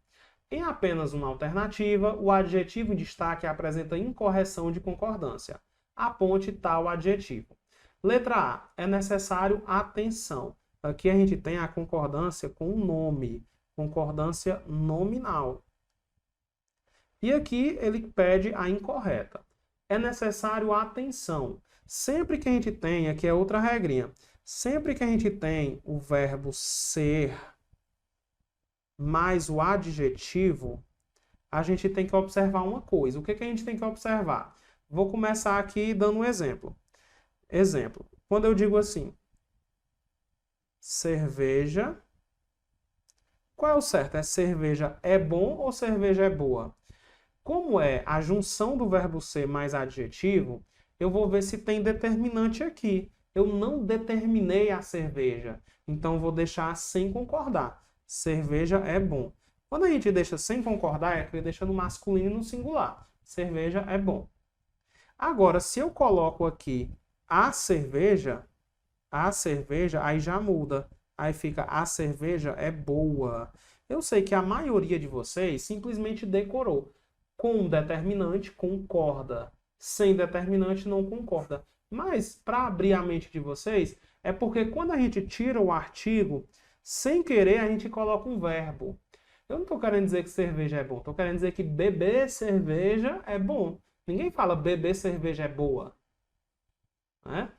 Em apenas uma alternativa, o adjetivo em destaque apresenta incorreção de concordância. Aponte tal adjetivo. Letra A. É necessário atenção. Aqui a gente tem a concordância com o nome. Concordância nominal. E aqui ele pede a incorreta. É necessário atenção. Sempre que a gente tem, aqui é outra regrinha, sempre que a gente tem o verbo ser mais o adjetivo, a gente tem que observar uma coisa. O que a gente tem que observar? Vou começar aqui dando um exemplo. Exemplo. Quando eu digo assim, cerveja, qual é o certo? É cerveja é bom ou cerveja é boa? Como é a junção do verbo ser mais adjetivo, eu vou ver se tem determinante aqui. Eu não determinei a cerveja, então vou deixar sem concordar. Cerveja é bom. Quando a gente deixa sem concordar, é que deixa no masculino e no singular. Cerveja é bom. Agora, se eu coloco aqui a cerveja, aí já muda. Aí fica a cerveja é boa. Eu sei que a maioria de vocês simplesmente decorou. Com determinante, concorda. Sem determinante, não concorda. Mas, para abrir a mente de vocês, é porque quando a gente tira o artigo, sem querer, a gente coloca um verbo. Eu não estou querendo dizer que cerveja é bom. Estou querendo dizer que beber cerveja é bom. Ninguém fala beber cerveja é boa. Né?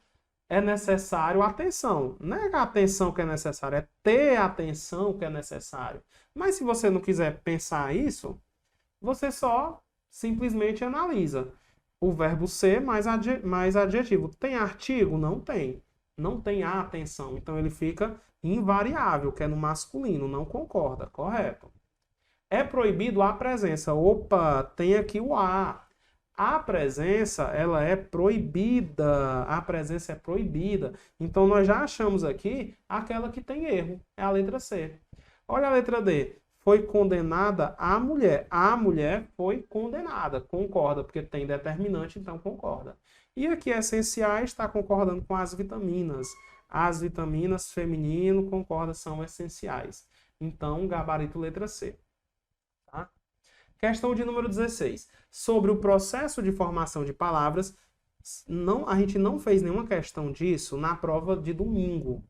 É necessário atenção. Não é a atenção que é necessário, é ter atenção que é necessário. Mas se você não quiser pensar isso, você só simplesmente analisa. O verbo ser mais adjetivo. Tem artigo? Não tem. Não tem a atenção. Então ele fica invariável, que é no masculino. Não concorda. Correto. É proibido a presença. Opa, tem aqui o a. A presença, ela é proibida. A presença é proibida. Então nós já achamos aqui aquela que tem erro. É a letra C. Olha a letra D. Foi condenada a mulher. A mulher foi condenada. Concorda, porque tem determinante, então concorda. E aqui, essenciais, está concordando com as vitaminas. As vitaminas, feminino, concorda, são essenciais. Então, gabarito letra C. Tá? Questão de número 16. Sobre o processo de formação de palavras, a gente não fez nenhuma questão disso na prova de domingo.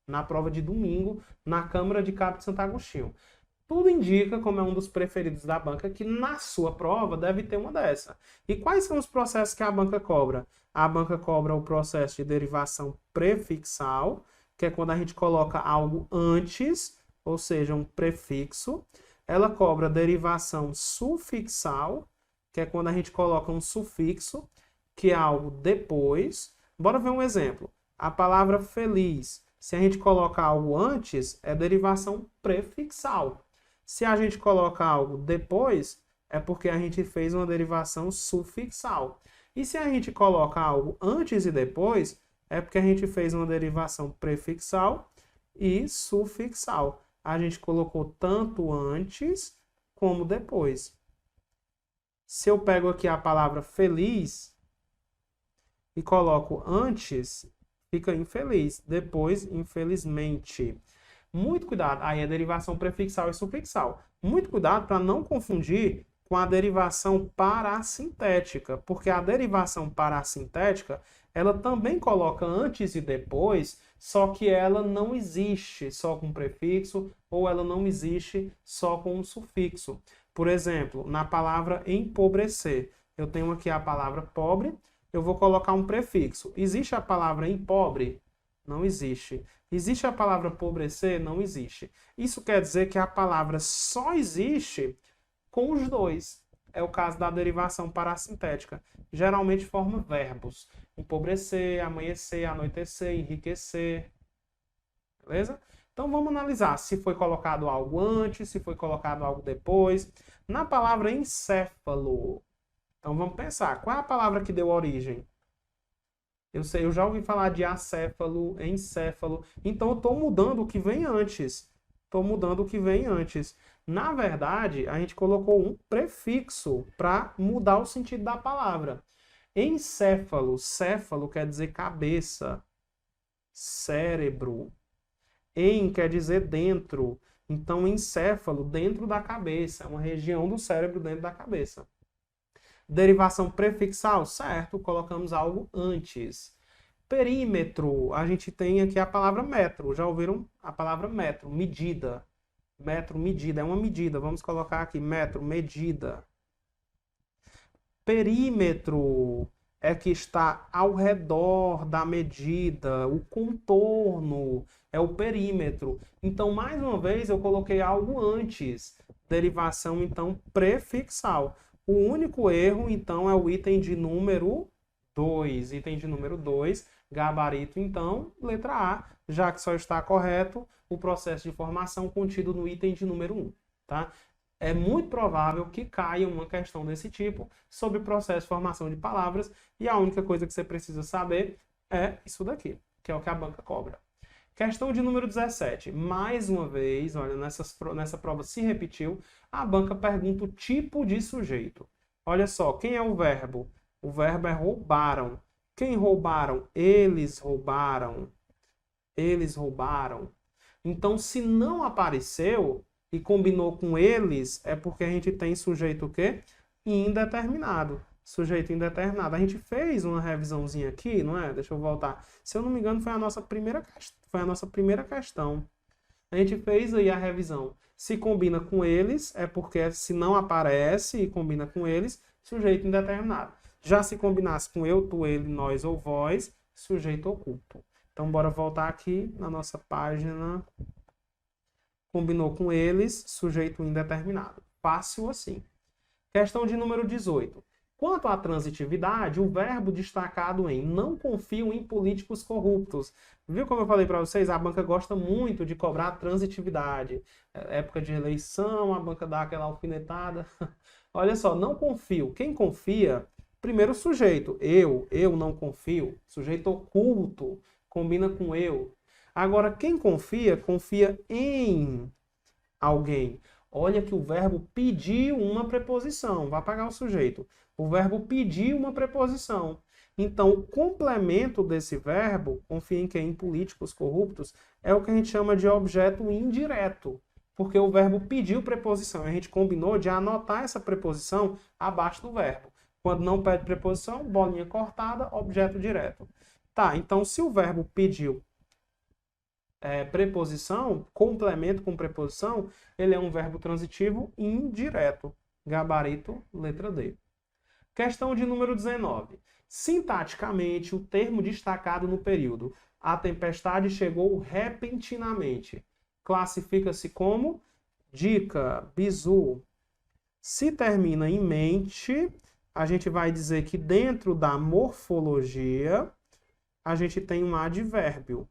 Na prova de domingo, na Câmara de Cabo de Santo Agostinho. Tudo indica, como é um dos preferidos da banca, que na sua prova deve ter uma dessa. E quais são os processos que a banca cobra? A banca cobra o processo de derivação prefixal, que é quando a gente coloca algo antes, ou seja, um prefixo. Ela cobra derivação sufixal, que é quando a gente coloca um sufixo, que é algo depois. Bora ver um exemplo. A palavra feliz. Se a gente coloca algo antes, é derivação prefixal. Se a gente coloca algo depois, é porque a gente fez uma derivação sufixal. E se a gente coloca algo antes e depois, é porque a gente fez uma derivação prefixal e sufixal. A gente colocou tanto antes como depois. Se eu pego aqui a palavra feliz e coloco antes, fica infeliz. Depois, infelizmente. Muito cuidado. Aí é derivação prefixal e sufixal. Muito cuidado para não confundir com a derivação parassintética, porque a derivação parassintética, ela também coloca antes e depois, só que ela não existe só com prefixo ou ela não existe só com um sufixo. Por exemplo, na palavra empobrecer, eu tenho aqui a palavra pobre, eu vou colocar um prefixo. Existe a palavra empobre? Não existe. Existe a palavra pobrecer? Não existe. Isso quer dizer que a palavra só existe com os dois. É o caso da derivação parassintética. Geralmente forma verbos. Empobrecer, amanhecer, anoitecer, enriquecer. Beleza? Então vamos analisar se foi colocado algo antes, se foi colocado algo depois. Na palavra encéfalo. Então vamos pensar. Qual é a palavra que deu origem? Eu já ouvi falar de acéfalo, encéfalo. Então eu estou mudando o que vem antes. Estou mudando o que vem antes. Na verdade, a gente colocou um prefixo para mudar o sentido da palavra. Encéfalo, céfalo quer dizer cabeça, cérebro. Em quer dizer dentro. Então, encéfalo, dentro da cabeça. É uma região do cérebro dentro da cabeça. Derivação prefixal, certo, colocamos algo antes. Perímetro, a gente tem aqui a palavra metro. Já ouviram a palavra metro? Medida. Metro, medida, é uma medida. Vamos colocar aqui, metro, medida. Perímetro é que está ao redor da medida, o contorno é o perímetro. Então, mais uma vez, eu coloquei algo antes. Derivação, então, prefixal. O único erro, então, é o item de número 2. Item de número 2, gabarito, então, letra A, já que só está correto o processo de formação contido no item de número 1. Tá? É muito provável que caia uma questão desse tipo sobre o processo de formação de palavras e a única coisa que você precisa saber é isso daqui, que é o que a banca cobra. Questão de número 17. Mais uma vez, olha, nessa prova se repetiu, a banca pergunta o tipo de sujeito. Olha só, quem é o verbo? O verbo é roubaram. Quem roubaram? Eles roubaram. Eles roubaram. Então, se não apareceu e combinou com eles, é porque a gente tem sujeito o quê? Indeterminado. Sujeito indeterminado. A gente fez uma revisãozinha aqui, não é? Deixa eu voltar. Se eu não me engano, foi a nossa primeira questão. A gente fez aí a revisão. Se combina com eles, é porque se não aparece e combina com eles, sujeito indeterminado. Já se combinasse com eu, tu, ele, nós ou vós, sujeito oculto. Então, bora voltar aqui na nossa página. Combinou com eles, sujeito indeterminado. Fácil assim. Questão de número 18. Quanto à transitividade, o verbo destacado em não confio em políticos corruptos. Viu como eu falei para vocês? A banca gosta muito de cobrar transitividade. Época de eleição, a banca dá aquela alfinetada. Olha só, não confio. Quem confia? Primeiro sujeito. Eu não confio. Sujeito oculto. Combina com eu. Agora, quem confia, confia em alguém. Olha que o verbo pediu uma preposição. Vai pagar o sujeito. O verbo pediu uma preposição. Então, o complemento desse verbo, confia em quem? Em políticos corruptos, é o que a gente chama de objeto indireto. Porque o verbo pediu preposição. A gente combinou de anotar essa preposição abaixo do verbo. Quando não pede preposição, bolinha cortada, objeto direto. Tá, então se o verbo pediu preposição, complemento com preposição, ele é um verbo transitivo indireto. Gabarito, letra D. Questão de número 19. Sintaticamente, o termo destacado no período a tempestade chegou repentinamente. Classifica-se como dica, bizu. Se termina em mente, a gente vai dizer que dentro da morfologia, a gente tem um advérbio.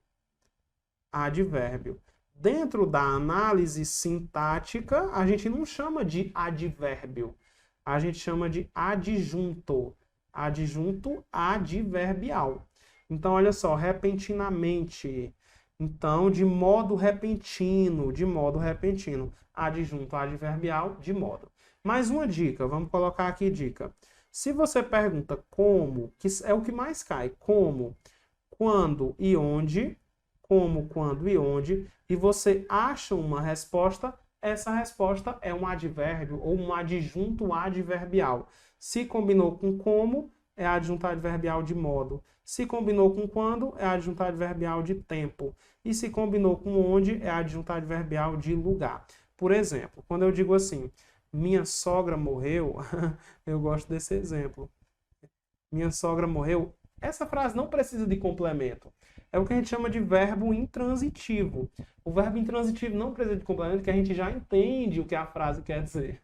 Advérbio. Dentro da análise sintática, a gente não chama de advérbio. A gente chama de adjunto. Adjunto adverbial. Então, olha só, repentinamente. Então, de modo repentino, de modo repentino. Adjunto adverbial, de modo. Mais uma dica, vamos colocar aqui dica. Se você pergunta como, que é o que mais cai, como, quando e onde, como, quando e onde, e você acha uma resposta, essa resposta é um advérbio ou um adjunto adverbial. Se combinou com como, é adjunto adverbial de modo. Se combinou com quando, é adjunto adverbial de tempo. E se combinou com onde, é adjunto adverbial de lugar. Por exemplo, quando eu digo assim, minha sogra morreu, eu gosto desse exemplo. Minha sogra morreu. Essa frase não precisa de complemento. É o que a gente chama de verbo intransitivo. O verbo intransitivo não precisa de complemento, porque a gente já entende o que a frase quer dizer.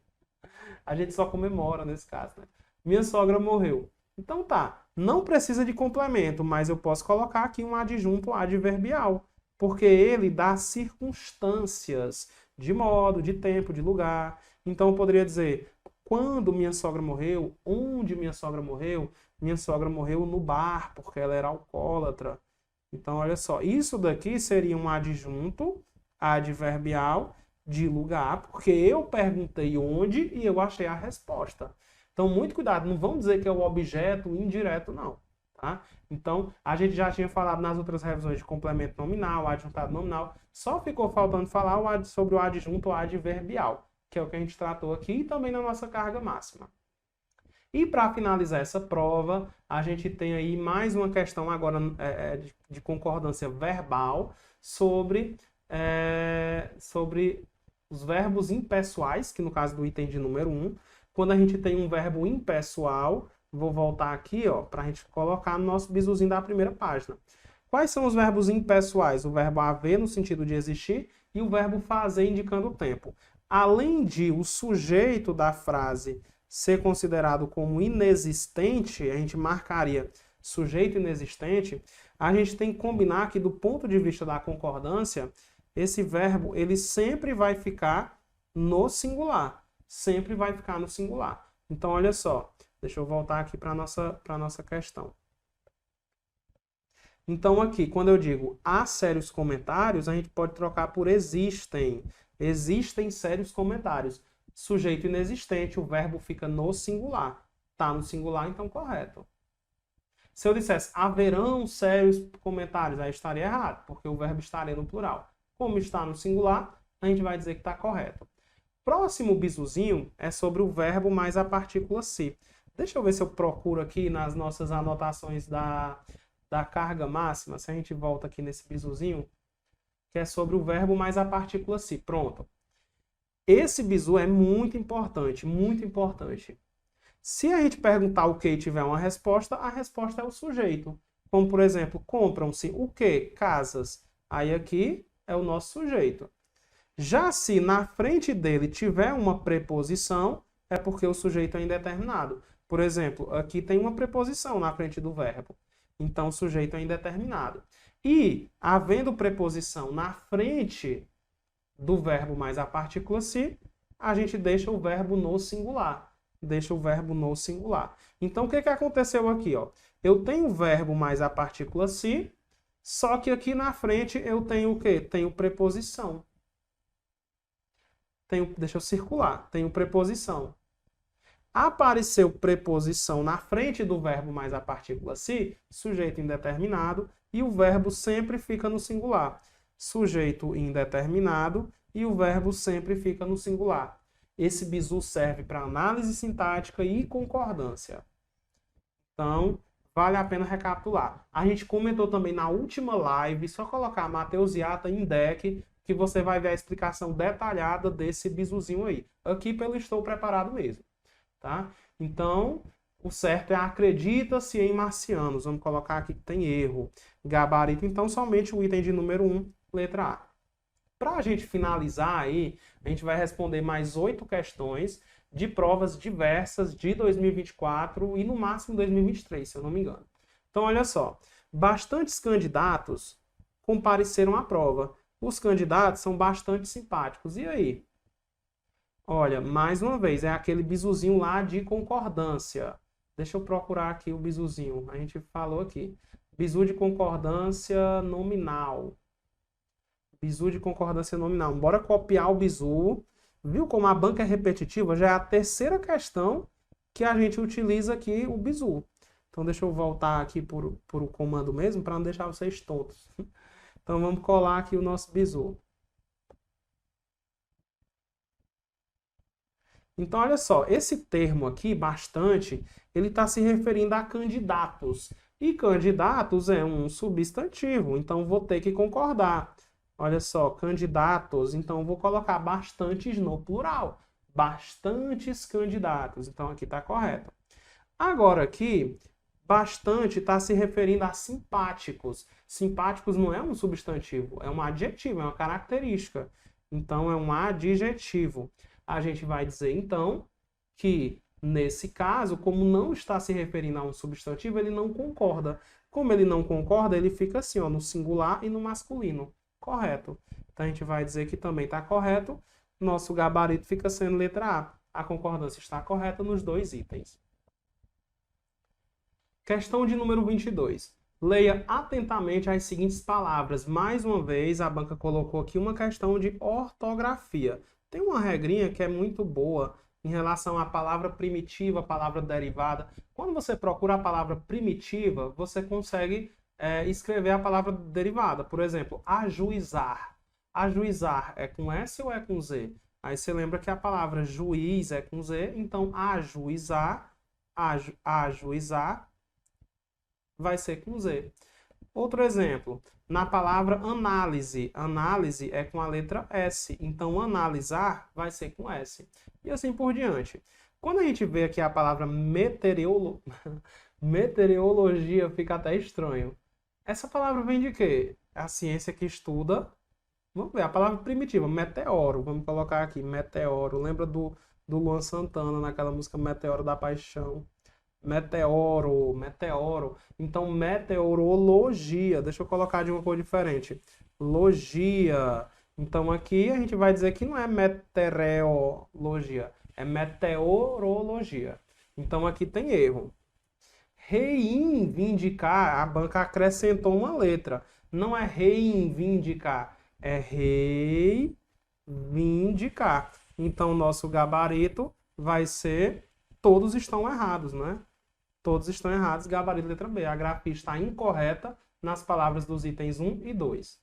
A gente só comemora nesse caso, né? Minha sogra morreu. Então tá, não precisa de complemento, mas eu posso colocar aqui um adjunto adverbial, porque ele dá circunstâncias de modo, de tempo, de lugar. Então eu poderia dizer, quando minha sogra morreu, onde minha sogra morreu no bar, porque ela era alcoólatra. Então, olha só, isso daqui seria um adjunto adverbial de lugar, porque eu perguntei onde e eu achei a resposta. Então, muito cuidado, não vão dizer que é o objeto indireto, não. Tá? Então, a gente já tinha falado nas outras revisões de complemento nominal, adjuntado nominal, só ficou faltando falar sobre o adjunto adverbial, que é o que a gente tratou aqui e também na nossa carga máxima. E para finalizar essa prova, a gente tem aí mais uma questão agora de concordância verbal sobre os verbos impessoais, que no caso do item de número 1, quando a gente tem um verbo impessoal, vou voltar aqui para a gente colocar no nosso bizuzinho da primeira página. Quais são os verbos impessoais? O verbo haver no sentido de existir e o verbo fazer indicando o tempo. Além de o sujeito da frase ser considerado como inexistente, a gente marcaria sujeito inexistente, a gente tem que combinar que do ponto de vista da concordância, esse verbo ele sempre vai ficar no singular. Sempre vai ficar no singular. Então, olha só, deixa eu voltar aqui para a nossa questão. Então, aqui, quando eu digo há sérios comentários, a gente pode trocar por existem. Existem sérios comentários. Sujeito inexistente, o verbo fica no singular. Está no singular, então correto. Se eu dissesse haverão sérios comentários, aí estaria errado, porque o verbo estaria no plural. Como está no singular, a gente vai dizer que está correto. Próximo bizuzinho é sobre o verbo mais a partícula se. Deixa eu ver se eu procuro aqui nas nossas anotações da carga máxima, se a gente volta aqui nesse bizuzinho, que é sobre o verbo mais a partícula se. Pronto. Esse bizu é muito importante, muito importante. Se a gente perguntar o que e tiver uma resposta, a resposta é o sujeito. Como, por exemplo, compram-se o quê? Casas. Aí aqui é o nosso sujeito. Já se na frente dele tiver uma preposição, é porque o sujeito é indeterminado. Por exemplo, aqui tem uma preposição na frente do verbo. Então, o sujeito é indeterminado. E, havendo preposição na frente do verbo mais a partícula se, a gente deixa o verbo no singular. Deixa o verbo no singular. Então, o que aconteceu aqui? Eu tenho o verbo mais a partícula se, só que aqui na frente eu tenho o quê? Tenho preposição. Deixa eu circular. Tenho preposição. Apareceu preposição na frente do verbo mais a partícula se, sujeito indeterminado, e o verbo sempre fica no singular. Sujeito indeterminado e o verbo sempre fica no singular. Esse bizu serve para análise sintática e concordância. Então, vale a pena recapitular. A gente comentou também na última live, só colocar Mateusiata em deck, que você vai ver a explicação detalhada desse bizuzinho aí. Aqui pelo Estou Preparado mesmo. Tá? Então, o certo é acredita-se em marcianos. Vamos colocar aqui que tem erro. Gabarito, então, somente o item de número 1, letra A. Para a gente finalizar aí, a gente vai responder mais 8 questões de provas diversas de 2024 e no máximo 2023, se eu não me engano. Então, olha só. Bastantes candidatos compareceram à prova. Os candidatos são bastante simpáticos. E aí? Olha, mais uma vez, é aquele bizuzinho lá de concordância. Deixa eu procurar aqui o bizuzinho. A gente falou aqui. Bizu de concordância nominal. Bizu de concordância nominal. Bora copiar o bizu. Viu como a banca é repetitiva? Já é a terceira questão que a gente utiliza aqui o bizu. Então, deixa eu voltar aqui por o comando mesmo, para não deixar vocês tontos. Então vamos colar aqui o nosso bizu. Então, olha só, esse termo aqui, bastante, ele está se referindo a candidatos. E candidatos é um substantivo, então vou ter que concordar. Olha só, candidatos, então vou colocar bastantes no plural. Bastantes candidatos, então aqui está correto. Agora aqui, bastante está se referindo a simpáticos. Simpáticos não é um substantivo, é um adjetivo, é uma característica. Então, é um adjetivo. A gente vai dizer, então, que, nesse caso, como não está se referindo a um substantivo, ele não concorda. Como ele não concorda, ele fica assim, ó, no singular e no masculino. Correto. Então, a gente vai dizer que também está correto. Nosso gabarito fica sendo letra A. A concordância está correta nos dois itens. Questão de número 22. Leia atentamente as seguintes palavras. Mais uma vez, a banca colocou aqui uma questão de ortografia. Tem uma regrinha que é muito boa em relação à palavra primitiva, palavra derivada. Quando você procura a palavra primitiva, você consegue escrever a palavra derivada. Por exemplo, ajuizar. Ajuizar é com S ou é com Z? Aí você lembra que a palavra juiz é com Z, então ajuizar, ajuizar vai ser com Z. Outro exemplo, na palavra análise. Análise é com a letra S, então analisar vai ser com S. E assim por diante. Quando a gente vê aqui a palavra meteorologia, fica até estranho. Essa palavra vem de quê? É a ciência que estuda. Vamos ver, a palavra primitiva, meteoro. Vamos colocar aqui, meteoro. Lembra do Luan Santana naquela música Meteoro da Paixão? Meteoro, meteoro. Então, meteorologia. Deixa eu colocar de uma cor diferente. Logia. Então, aqui a gente vai dizer que não é meteorologia, é meteorologia. Então, aqui tem erro. Reivindicar, a banca acrescentou uma letra. Não é reivindicar, é reivindicar. Então, nosso gabarito vai ser todos estão errados, né? Todos estão errados, gabarito letra B. A grafia está incorreta nas palavras dos itens 1 e 2.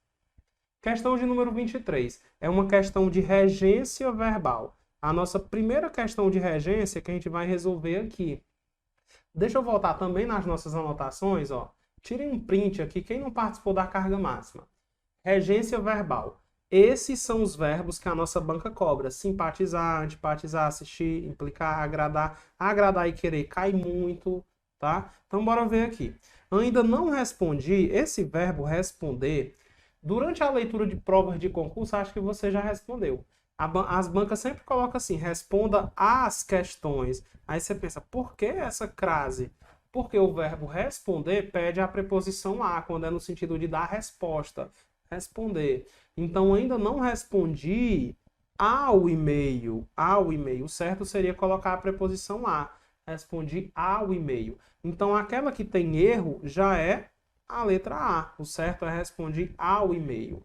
Questão de número 23. É uma questão de regência verbal. A nossa primeira questão de regência que a gente vai resolver aqui. Deixa eu voltar também nas nossas anotações, ó. Tirem um print aqui, quem não participou da carga máxima. Regência verbal. Esses são os verbos que a nossa banca cobra. Simpatizar, antipatizar, assistir, implicar, agradar. Agradar e querer cai muito, tá? Então, bora ver aqui. Ainda não respondi. Esse verbo responder, durante a leitura de provas de concurso, acho que você já respondeu. As bancas sempre colocam assim, responda às questões. Aí você pensa, por que essa crase? Porque o verbo responder pede a preposição a, quando é no sentido de dar resposta. Responder. Então, ainda não respondi ao e-mail. Ao e-mail. O certo seria colocar a preposição a. Respondi ao e-mail. Então, aquela que tem erro já é a letra A. O certo é respondi ao e-mail.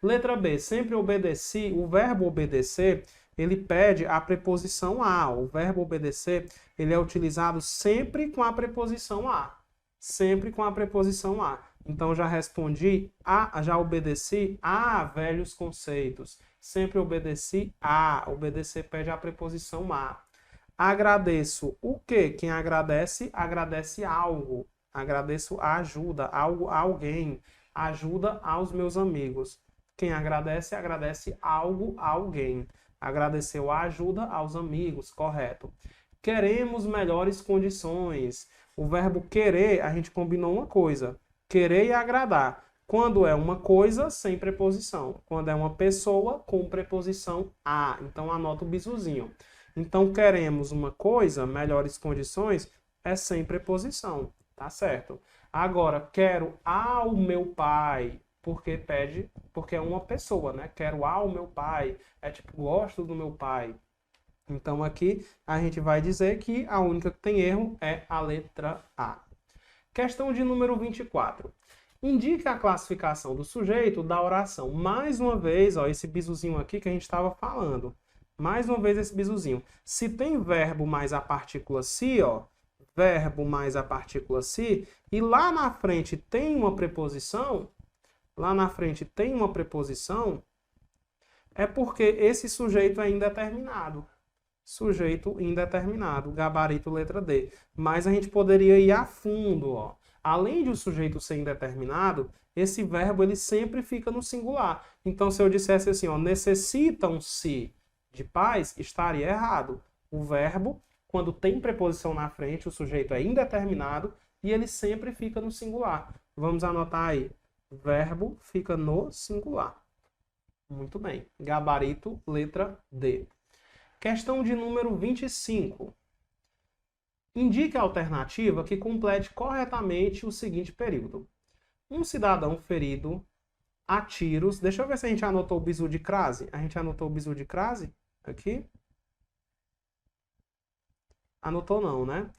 Letra B. Sempre obedeci. O verbo obedecer, ele pede a preposição a. O verbo obedecer, ele é utilizado sempre com a preposição a. Sempre com a preposição a. Então, já respondi a, já obedeci a velhos conceitos. Sempre obedeci a. Obedecer pede a preposição a. Agradeço o quê? Quem agradece, agradece algo. Agradeço a ajuda, algo a alguém. Ajuda aos meus amigos. Quem agradece, agradece algo a alguém. Agradeceu a ajuda aos amigos, correto. Queremos melhores condições. O verbo querer, a gente combinou uma coisa. Querer e agradar. Quando é uma coisa, sem preposição. Quando é uma pessoa, com preposição a. Então, anota o bizuzinho. Então, queremos uma coisa, melhores condições, é sem preposição. Tá certo? Agora, quero ao meu pai, porque é uma pessoa, né? Quero ao meu pai. É tipo, gosto do meu pai. Então, aqui a gente vai dizer que a única que tem erro é a letra A. Questão de número 24. Indique a classificação do sujeito da oração. Mais uma vez, ó, esse bizuzinho aqui que a gente estava falando. Mais uma vez esse bizuzinho. Se tem verbo mais a partícula se, ó, verbo mais a partícula se, e lá na frente tem uma preposição, lá na frente tem uma preposição, é porque esse sujeito é indeterminado. Sujeito indeterminado, gabarito letra D. Mas a gente poderia ir a fundo, ó. Além de o sujeito ser indeterminado, esse verbo ele sempre fica no singular. Então, se eu dissesse assim, ó, necessitam-se de paz, estaria errado. O verbo, quando tem preposição na frente, o sujeito é indeterminado e ele sempre fica no singular. Vamos anotar aí. Verbo fica no singular. Muito bem. Gabarito, letra D. Questão de número 25. Indique a alternativa que complete corretamente o seguinte período. Um cidadão ferido a tiros. Deixa eu ver se a gente anotou o bizu de crase. A gente anotou o bizu de crase aqui? Anotou não, né?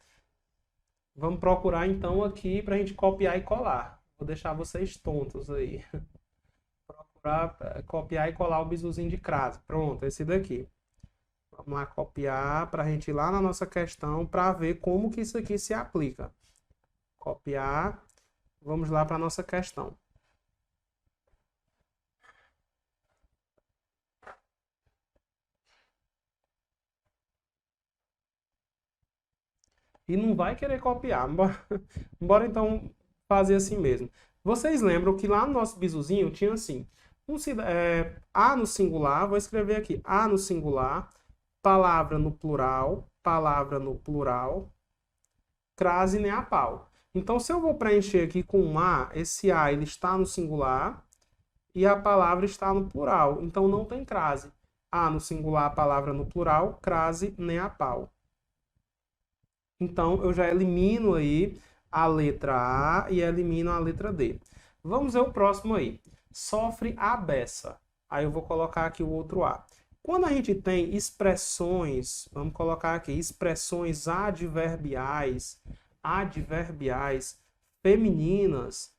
Vamos procurar então aqui para a gente copiar e colar. Vou deixar vocês tontos aí. Procurar copiar e colar o bizuzinho de crase. Pronto, esse daqui. Vamos lá copiar para a gente ir lá na nossa questão para ver como que isso aqui se aplica. Copiar. Vamos lá para a nossa questão. E não vai querer copiar. Bora então fazer assim mesmo. Vocês lembram que lá no nosso bizuzinho tinha assim, A no singular, vou escrever aqui, A no singular, palavra no plural, crase nem a pau. Então, se eu vou preencher aqui com um A, esse A ele está no singular e a palavra está no plural. Então, não tem crase. A no singular, a palavra no plural, crase nem a pau. Então, eu já elimino aí a letra A e elimino a letra D. Vamos ver o próximo aí. Sofre a beça. Aí eu vou colocar aqui o outro A. Quando a gente tem expressões, vamos colocar aqui, expressões adverbiais femininas,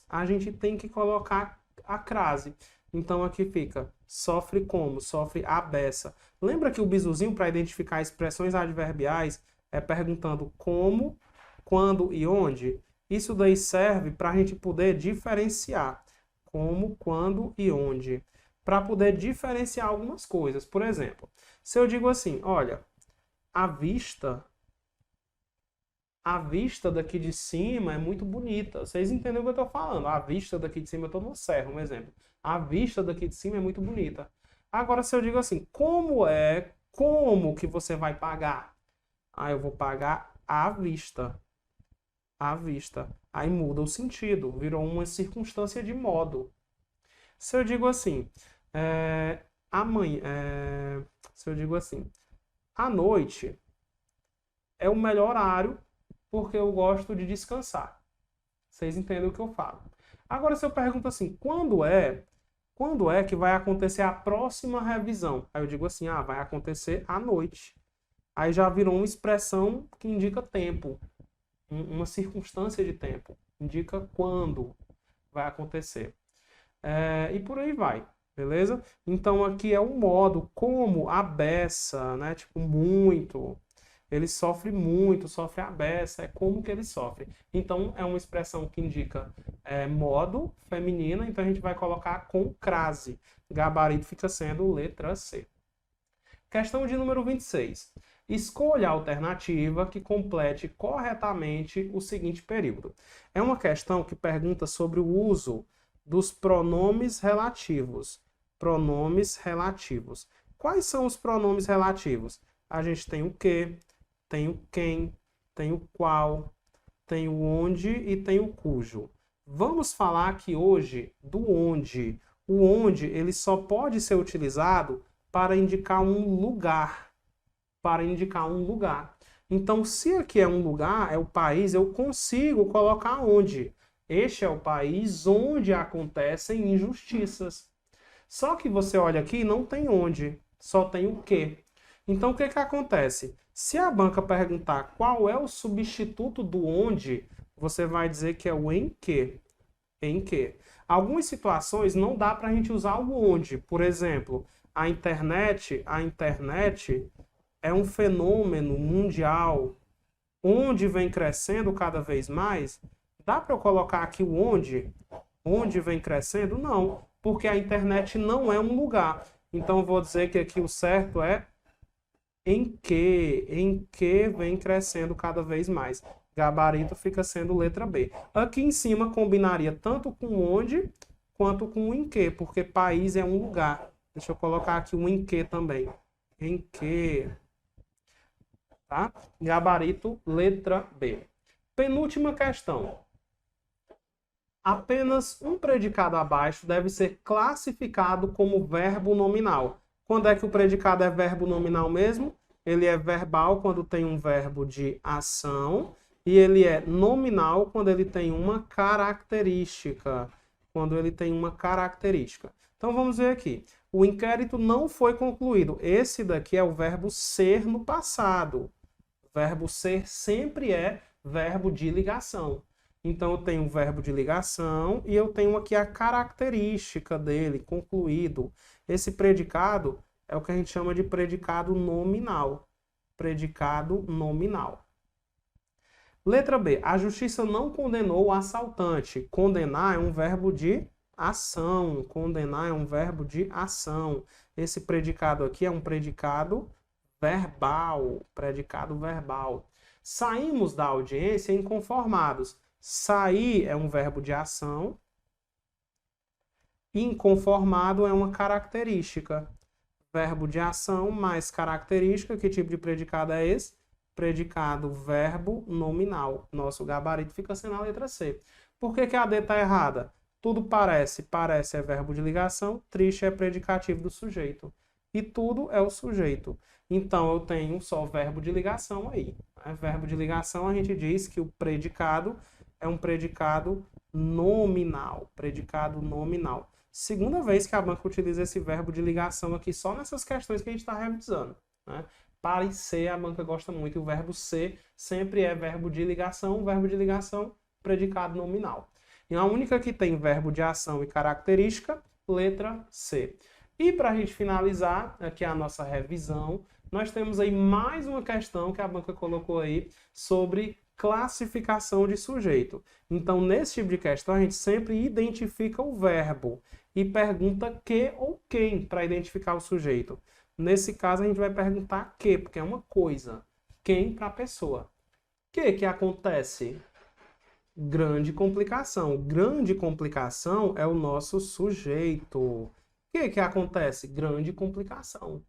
a gente tem que colocar a crase. Então aqui fica, sofre como? Sofre a beça. Lembra que o bizuzinho para identificar expressões adverbiais é perguntando como, quando e onde? Isso daí serve para a gente poder diferenciar como, quando e onde. Para poder diferenciar algumas coisas. Por exemplo, se eu digo assim, olha, a vista daqui de cima é muito bonita. Vocês entendem o que eu estou falando? A vista daqui de cima, eu estou no serra, um exemplo. A vista daqui de cima é muito bonita. Agora, se eu digo assim, como que você vai pagar? Aí eu vou pagar à vista. À vista. Aí muda o sentido, virou uma circunstância de modo. Se eu digo assim, se eu digo assim, à noite é o melhor horário porque eu gosto de descansar. Vocês entendem o que eu falo. Agora, se eu pergunto assim, quando é que vai acontecer a próxima revisão? Aí eu digo assim, vai acontecer à noite. Aí já virou uma expressão que indica tempo, uma circunstância de tempo, indica quando vai acontecer. E por aí vai, beleza? Então aqui é o modo, como a beça, né? Tipo, muito. Ele sofre muito, sofre a beça, é como que ele sofre. Então, é uma expressão que indica modo feminina, então a gente vai colocar com crase. Gabarito fica sendo letra C. Questão de número 26. Escolha a alternativa que complete corretamente o seguinte período. É uma questão que pergunta sobre o uso dos pronomes relativos. Pronomes relativos. Quais são os pronomes relativos? A gente tem o que, tem o quem, tem o qual, tem o onde e tem o cujo. Vamos falar aqui hoje do onde. O onde ele só pode ser utilizado para indicar um lugar. Então, se aqui é um lugar, é o país, eu consigo colocar onde. Este é o país onde acontecem injustiças. Só que você olha aqui e não tem onde, só tem o que. Então, o que acontece? Se a banca perguntar qual é o substituto do onde, você vai dizer que é o em que. Em que. Algumas situações não dá para a gente usar o onde. Por exemplo, a internet é um fenômeno mundial, onde vem crescendo cada vez mais. Dá para eu colocar aqui o onde? Onde vem crescendo? Não, porque a internet não é um lugar. Então, eu vou dizer que aqui o certo é em que vem crescendo cada vez mais. Gabarito fica sendo letra B. Aqui em cima combinaria tanto com onde quanto com o em que, porque país é um lugar. Deixa eu colocar aqui um em que também. Em que, tá? Gabarito, letra B. Penúltima questão. Apenas um predicado abaixo deve ser classificado como verbo nominal. Quando é que o predicado é verbo nominal mesmo? Ele é verbal quando tem um verbo de ação e ele é nominal quando ele tem uma característica. Quando ele tem uma característica. Então vamos ver aqui. O inquérito não foi concluído. Esse daqui é o verbo ser no passado. O verbo ser sempre é verbo de ligação. Então, eu tenho o verbo de ligação e eu tenho aqui a característica dele, concluído. Esse predicado é o que a gente chama de predicado nominal. Predicado nominal. Letra B. A justiça não condenou o assaltante. Condenar é um verbo de ação. Condenar é um verbo de ação. Esse predicado aqui é um predicado verbal. Predicado verbal. Saímos da audiência inconformados. Sair é um verbo de ação. Inconformado é uma característica. Verbo de ação mais característica. Que tipo de predicado é esse? Predicado verbo nominal. Nosso gabarito fica sendo a letra C. Por que a D está errada? Tudo parece. Parece é verbo de ligação. Triste é predicativo do sujeito. E tudo é o sujeito. Então, eu tenho só verbo de ligação aí. Verbo de ligação, a gente diz que o predicado é um predicado nominal. Predicado nominal. Segunda vez que a banca utiliza esse verbo de ligação aqui só nessas questões que a gente está revisando. Né? Para e ser, a banca gosta muito. E o verbo ser sempre é verbo de ligação. Verbo de ligação, predicado nominal. E a única que tem verbo de ação e característica, letra C. E para a gente finalizar aqui a nossa revisão, nós temos aí mais uma questão que a banca colocou aí sobre classificação de sujeito. Então, nesse tipo de questão, a gente sempre identifica o verbo e pergunta que ou quem para identificar o sujeito. Nesse caso, a gente vai perguntar que, porque é uma coisa. Quem para a pessoa. Que acontece? Grande complicação. Grande complicação é o nosso sujeito. O que acontece? Grande complicação.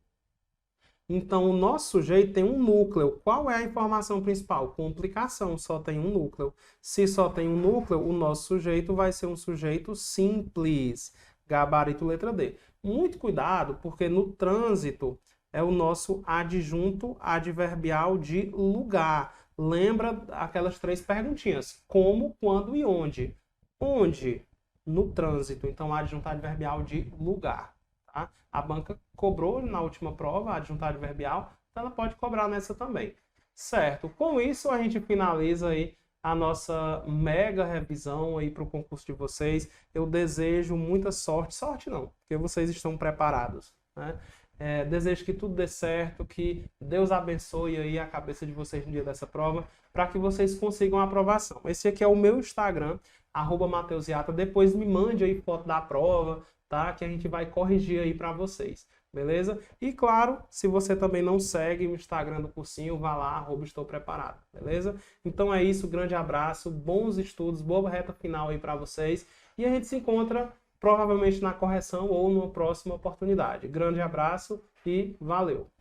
Então, o nosso sujeito tem um núcleo. Qual é a informação principal? Complicação, só tem um núcleo. Se só tem um núcleo, o nosso sujeito vai ser um sujeito simples. Gabarito letra D. Muito cuidado, porque no trânsito é o nosso adjunto adverbial de lugar. Lembra aquelas três perguntinhas. Como, quando e onde? Onde? No trânsito. Então, adjunto adverbial de lugar. Tá? A banca cobrou na última prova a adjunto adverbial, então ela pode cobrar nessa também. Certo. Com isso, a gente finaliza aí a nossa mega revisão aí para o concurso de vocês. Eu desejo muita sorte. Sorte não, porque vocês estão preparados, né? Desejo que tudo dê certo, que Deus abençoe aí a cabeça de vocês no dia dessa prova, para que vocês consigam a aprovação. Esse aqui é o meu Instagram, @mateusiata. Depois me mande aí foto da prova, tá? Que a gente vai corrigir aí para vocês, beleza? E claro, se você também não segue o Instagram do cursinho, vá lá, @estou preparado, beleza? Então é isso, grande abraço, bons estudos, boa reta final aí para vocês, e a gente se encontra provavelmente na correção ou numa próxima oportunidade. Grande abraço e valeu!